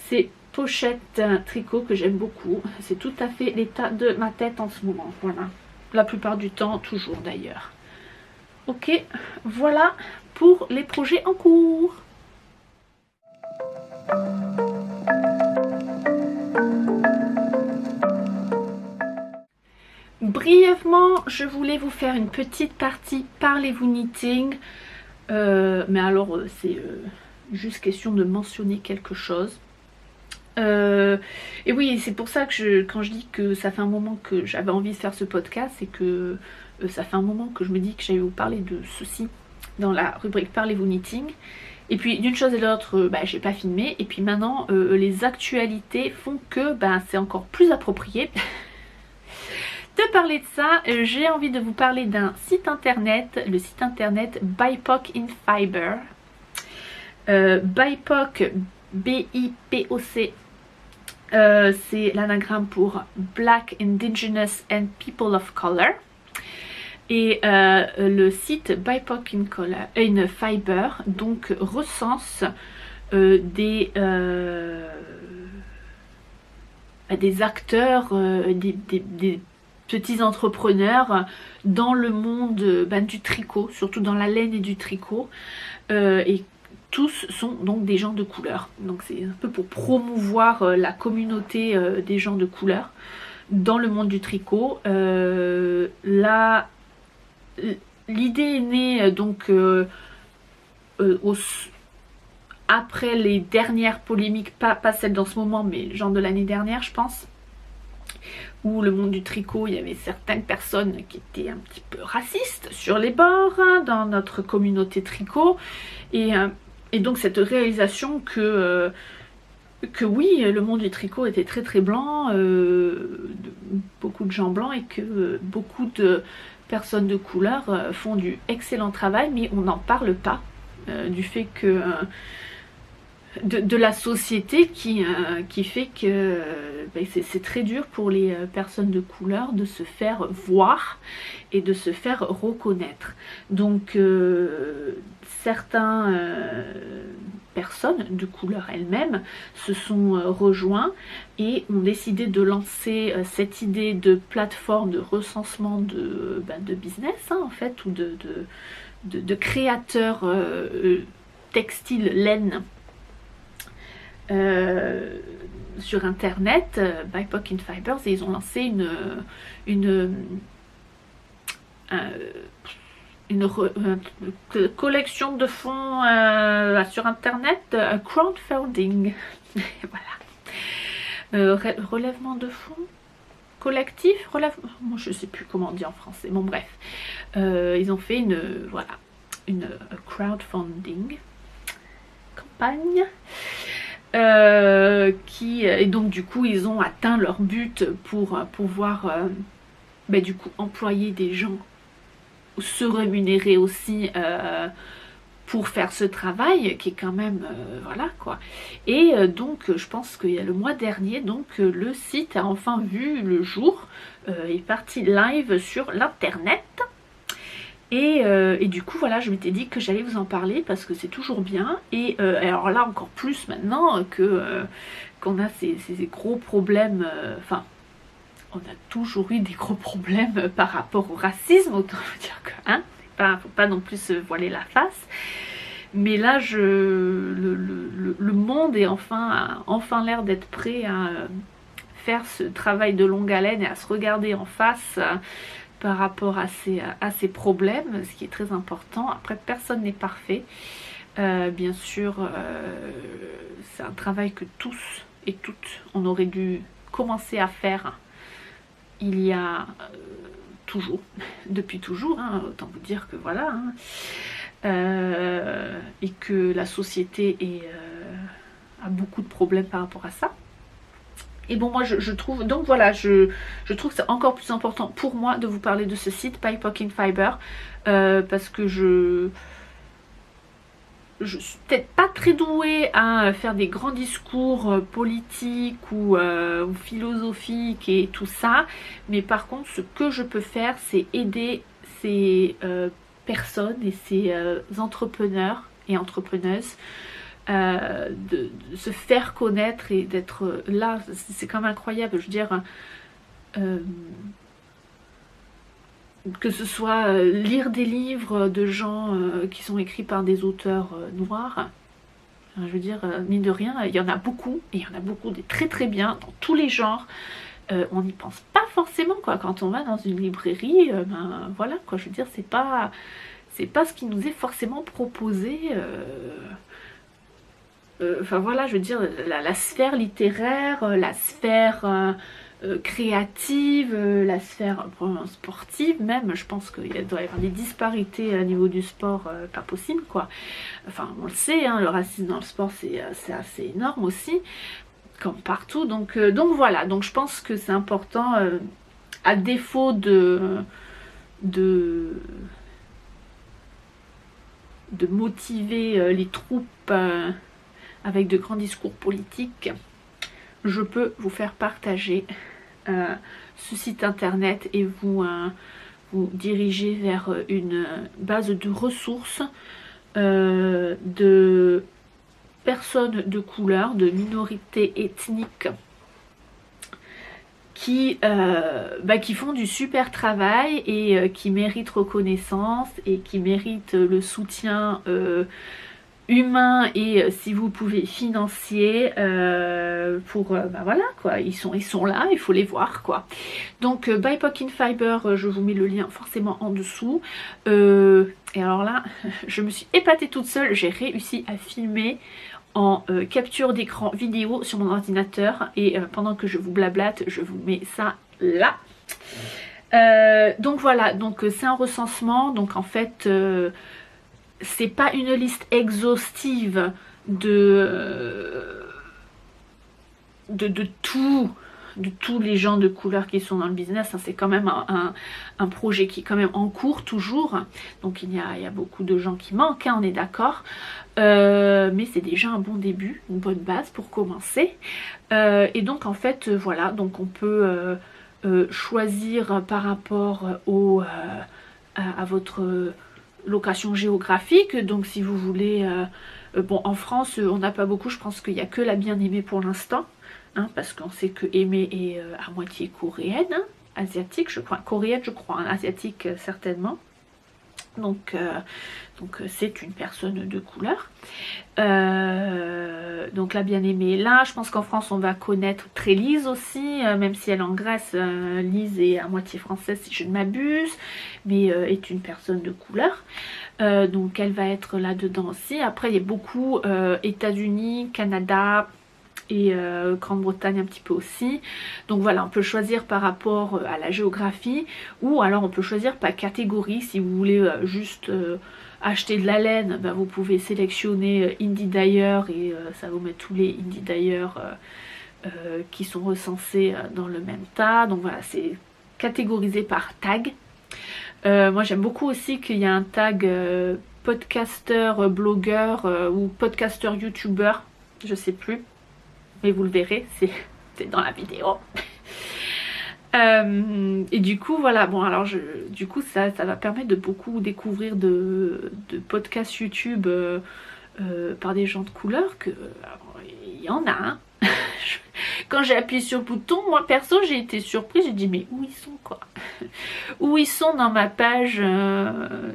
ces pochettes tricot que j'aime beaucoup. C'est tout à fait l'état de ma tête en ce moment, voilà. La plupart du temps, toujours d'ailleurs. Ok, voilà pour les projets en cours. Brièvement, je voulais vous faire une petite partie parlez-vous knitting, mais alors c'est juste question de mentionner quelque chose. Et oui, c'est pour ça que quand je dis que ça fait un moment que j'avais envie de faire ce podcast, c'est que ça fait un moment que je me dis que j'allais vous parler de ceci dans la rubrique parlez-vous knitting. Et puis d'une chose et de l'autre, j'ai pas filmé. Et puis maintenant, les actualités font que c'est encore plus approprié de parler de ça. J'ai envie de vous parler d'un site internet, le site internet BIPOC in Fiber. BIPOC, B-I-P-O-C, c'est l'anagramme pour Black, Indigenous and People of Color. Et le site BIPOC in Fiber donc recense des acteurs, des petits entrepreneurs dans le monde du tricot, surtout dans la laine et du tricot, et tous sont donc des gens de couleur. Donc c'est un peu pour promouvoir la communauté des gens de couleur dans le monde du tricot. L'idée est née donc après les dernières polémiques, pas celles dans ce moment, mais genre de l'année dernière je pense, où le monde du tricot, il y avait certaines personnes qui étaient un petit peu racistes sur les bords dans notre communauté tricot, et donc cette réalisation que oui, le monde du tricot était très très blanc, beaucoup de gens blancs, et que beaucoup de personnes de couleur font du excellent travail, mais on n'en parle pas du fait que de la société qui fait que ben, c'est très dur pour les personnes de couleur de se faire voir et de se faire reconnaître. Donc certaines personnes de couleur elles-mêmes se sont rejoints et ont décidé de lancer cette idée de plateforme de recensement de business en fait, ou de créateurs textiles laine sur internet, BIPOC in Fibers, et ils ont lancé une collection de fonds sur internet, un crowdfunding. Voilà. Relèvement de fonds collectif, moi je sais plus comment on dit en français, bon bref, ils ont fait une crowdfunding campagne et donc du coup ils ont atteint leur but pour pouvoir du coup employer des gens, se rémunérer aussi pour faire ce travail qui est quand même voilà quoi. Et donc je pense qu'il y a le mois dernier, donc le site a enfin vu le jour, est parti live sur l'internet. Et du coup voilà, je m'étais dit que j'allais vous en parler parce que c'est toujours bien. Et alors là encore plus maintenant qu'on a ces gros problèmes, enfin on a toujours eu des gros problèmes par rapport au racisme, autant vous dire que faut pas non plus se voiler la face. Mais là le monde est enfin l'air d'être prêt à faire ce travail de longue haleine et à se regarder en face par rapport à ces problèmes, ce qui est très important. Après, personne n'est parfait. Bien sûr, c'est un travail que tous et toutes, on aurait dû commencer à faire il y a toujours, depuis toujours, autant vous dire que voilà, et que la société a beaucoup de problèmes par rapport à ça. Et bon, moi je trouve, donc voilà, je trouve que c'est encore plus important pour moi de vous parler de ce site BIPOC in Fiber, parce que je suis peut-être pas très douée à faire des grands discours politiques ou philosophiques et tout ça, mais par contre ce que je peux faire, c'est aider ces personnes et ces entrepreneurs et entrepreneuses de se faire connaître et d'être là. C'est quand même incroyable, je veux dire, que ce soit lire des livres de gens qui sont écrits par des auteurs noirs. Je veux dire, mine de rien, il y en a beaucoup, et il y en a beaucoup des très très bien dans tous les genres. On n'y pense pas forcément quoi quand on va dans une librairie, voilà quoi, je veux dire, c'est pas ce qui nous est forcément proposé. Enfin voilà, je veux dire, la sphère littéraire, la sphère créative, la sphère sportive même, je pense qu'il doit y avoir des disparités au niveau du sport, pas possible quoi. Enfin on le sait, le racisme dans le sport c'est assez énorme aussi, comme partout, donc voilà, donc je pense que c'est important, à défaut de motiver les troupes avec de grands discours politiques, je peux vous faire partager ce site internet et vous diriger vers une base de ressources de personnes de couleur, de minorités ethniques qui font du super travail et qui méritent reconnaissance et qui méritent le soutien humain et si vous pouvez financier pour voilà quoi, ils sont là, il faut les voir quoi. Donc BIPOC in Fiber, je vous mets le lien forcément en dessous, et alors là je me suis épatée toute seule, j'ai réussi à filmer en capture d'écran vidéo sur mon ordinateur et pendant que je vous blablate je vous mets ça là. Donc voilà, donc c'est un recensement, donc en fait c'est pas une liste exhaustive de tout de tous les gens de couleur qui sont dans le business, hein. C'est quand même un projet qui est quand même en cours toujours, donc il y a beaucoup de gens qui manquent, hein, on est d'accord, mais c'est déjà un bon début, une bonne base pour commencer. Et donc en fait voilà, donc on peut choisir par rapport à votre location géographique. Donc si vous voulez, bon en France on n'a pas beaucoup, je pense qu'il n'y a que la Bien-Aimée pour l'instant, hein, parce qu'on sait que Aimée est à moitié coréenne, hein, asiatique je crois, coréenne je crois, hein, asiatique certainement. Donc c'est une personne de couleur. Donc la Bien-Aimée est là. Je pense qu'en France on va connaître Trélise aussi, même si elle est en Grèce. Lise est à moitié française si je ne m'abuse, mais est une personne de couleur. Donc elle va être là-dedans aussi. Après il y a beaucoup États-Unis, Canada et Grande-Bretagne un petit peu aussi. Donc voilà, on peut choisir par rapport à la géographie, ou alors on peut choisir par catégorie. Si vous voulez juste acheter de la laine, ben, vous pouvez sélectionner Indie Dyer et ça vous met tous les Indie Dyer qui sont recensés dans le même tas. Donc voilà, c'est catégorisé par tag. Moi j'aime beaucoup aussi qu'il y a un tag podcasteur, blogueur ou podcasteur youtubeur, je sais plus, mais vous le verrez, c'est dans la vidéo. Et du coup voilà, bon alors du coup ça va permettre de beaucoup découvrir de podcasts YouTube par des gens de couleur, que il y en a, hein. Quand j'ai appuyé sur le bouton, moi perso j'ai été surprise, j'ai dit mais où ils sont quoi? Où ils sont dans ma page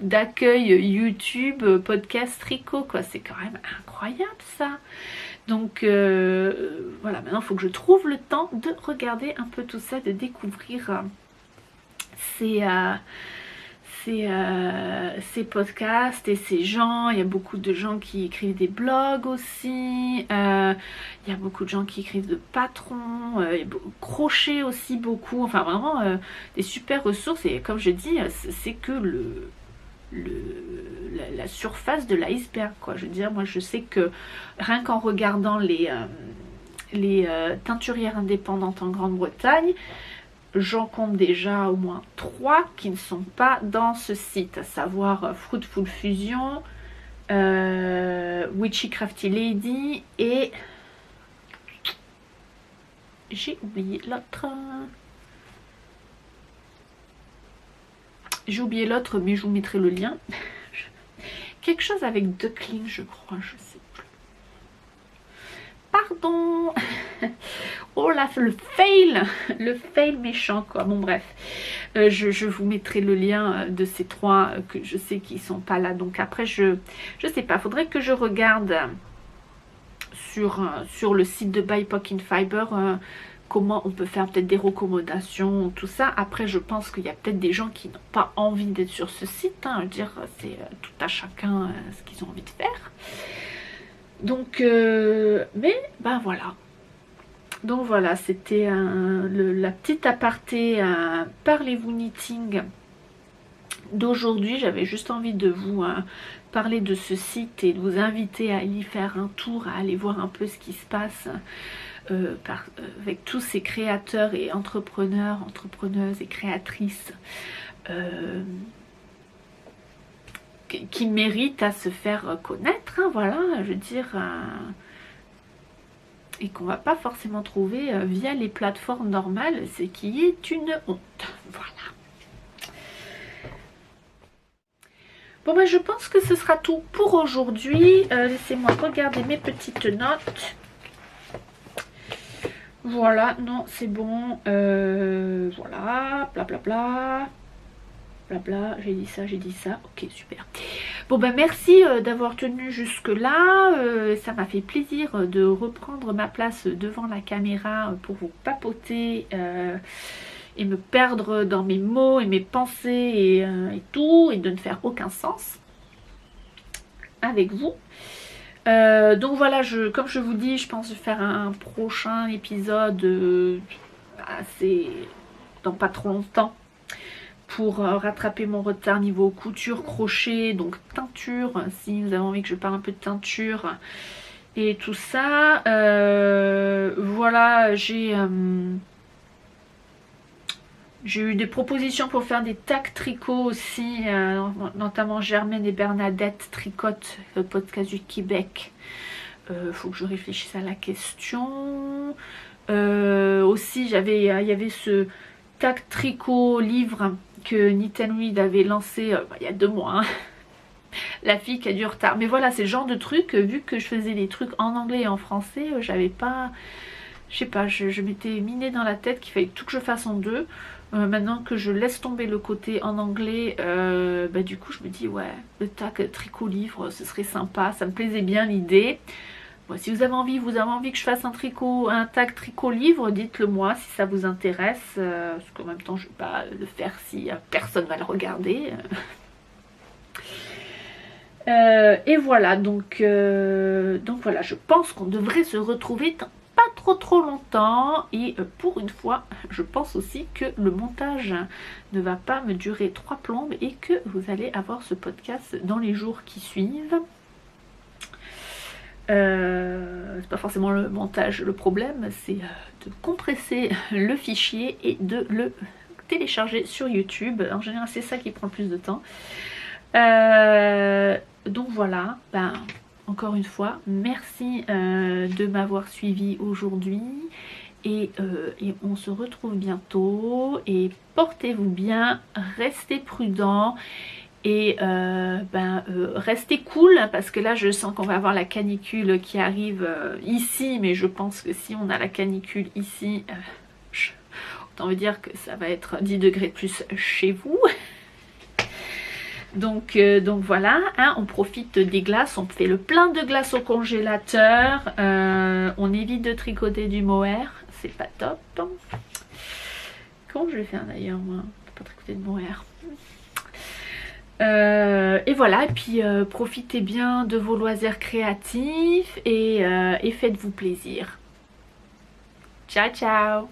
d'accueil YouTube podcast tricot quoi, c'est quand même incroyable ça. Donc voilà, maintenant il faut que je trouve le temps de regarder un peu tout ça, de découvrir ces podcasts et ces gens. Il y a beaucoup de gens qui écrivent des blogs aussi, il y a beaucoup de gens qui écrivent de patrons, crochet aussi beaucoup, enfin vraiment des super ressources. Et comme je dis, c'est que la surface de l'iceberg quoi. Je veux dire, moi je sais que rien qu'en regardant les teinturières indépendantes en Grande-Bretagne, j'en compte déjà au moins 3 qui ne sont pas dans ce site, à savoir Fruitful Fusion, Witchy Crafty Lady et j'ai oublié l'autre. J'ai oublié l'autre, mais je vous mettrai le lien. Quelque chose avec Duckling, je crois, je sais plus. Pardon. Oh là, le fail méchant quoi. Bon bref, je vous mettrai le lien de ces 3 que je sais qu'ils sont pas là. Donc après je sais pas, faudrait que je regarde sur le site de BIPOC in Fiber comment on peut faire peut-être des recommandations, tout ça. Après je pense qu'il y a peut-être des gens qui n'ont pas envie d'être sur ce site, hein. Je veux dire, c'est tout à chacun ce qu'ils ont envie de faire. Donc mais ben voilà. Donc voilà, c'était la petite aparté Parlez-vous Knitting d'aujourd'hui. J'avais juste envie de vous parler de ce site et de vous inviter à y faire un tour, à aller voir un peu ce qui se passe avec tous ces créateurs et entrepreneurs, entrepreneuses et créatrices qui méritent à se faire connaître, hein, voilà, je veux dire... et qu'on va pas forcément trouver via les plateformes normales, ce qui est une honte. Voilà. Bon ben je pense que ce sera tout pour aujourd'hui. Laissez-moi regarder mes petites notes. Voilà, non c'est bon. Voilà, bla bla bla. Blabla, j'ai dit ça, ok super. Bon ben merci d'avoir tenu jusque là, ça m'a fait plaisir de reprendre ma place devant la caméra pour vous papoter et me perdre dans mes mots et mes pensées et tout, et de ne faire aucun sens avec vous. Donc voilà, comme je vous dis, je pense faire un prochain épisode assez dans pas trop longtemps, pour rattraper mon retard niveau couture, crochet, donc teinture, si vous avez envie que je parle un peu de teinture et tout ça. Voilà, j'ai J'ai eu des propositions pour faire des tacs tricot aussi, notamment Germaine et Bernadette tricotent, le podcast du Québec. Faut que je réfléchisse à la question. Aussi, il y avait ce tac tricot livre que Knit and Read avait lancé il y a 2 mois. Hein. La fille qui a du retard. Mais voilà, c'est le genre de truc, vu que je faisais des trucs en anglais et en français, j'avais pas... Je sais pas, je m'étais miné dans la tête qu'il fallait tout que je fasse en 2. Maintenant que je laisse tomber le côté en anglais, du coup je me dis ouais, le tac tricot livre, ce serait sympa, ça me plaisait bien l'idée. Bon, si vous avez envie que je fasse un tac tricot livre, dites-le moi si ça vous intéresse. Parce qu'en même temps je vais pas le faire si personne va le regarder. Et voilà, donc voilà, je pense qu'on devrait se retrouver dans pas trop longtemps et pour une fois je pense aussi que le montage ne va pas me durer 3 plombes et que vous allez avoir ce podcast dans les jours qui suivent. C'est pas forcément le montage le problème, c'est de compresser le fichier et de le télécharger sur YouTube. En général c'est ça qui prend le plus de temps. Donc voilà, encore une fois, merci de m'avoir suivi aujourd'hui et on se retrouve bientôt et portez-vous bien, restez prudents et restez cool parce que là je sens qu'on va avoir la canicule qui arrive ici, mais je pense que si on a la canicule ici, autant vous dire que ça va être 10 degrés de plus chez vous. Donc voilà, hein, on profite des glaces, on fait le plein de glace au congélateur, on évite de tricoter du mohair, c'est pas top. Comment je vais faire d'ailleurs moi, pas tricoter de mohair. Et voilà, et puis profitez bien de vos loisirs créatifs et faites-vous plaisir. Ciao ciao.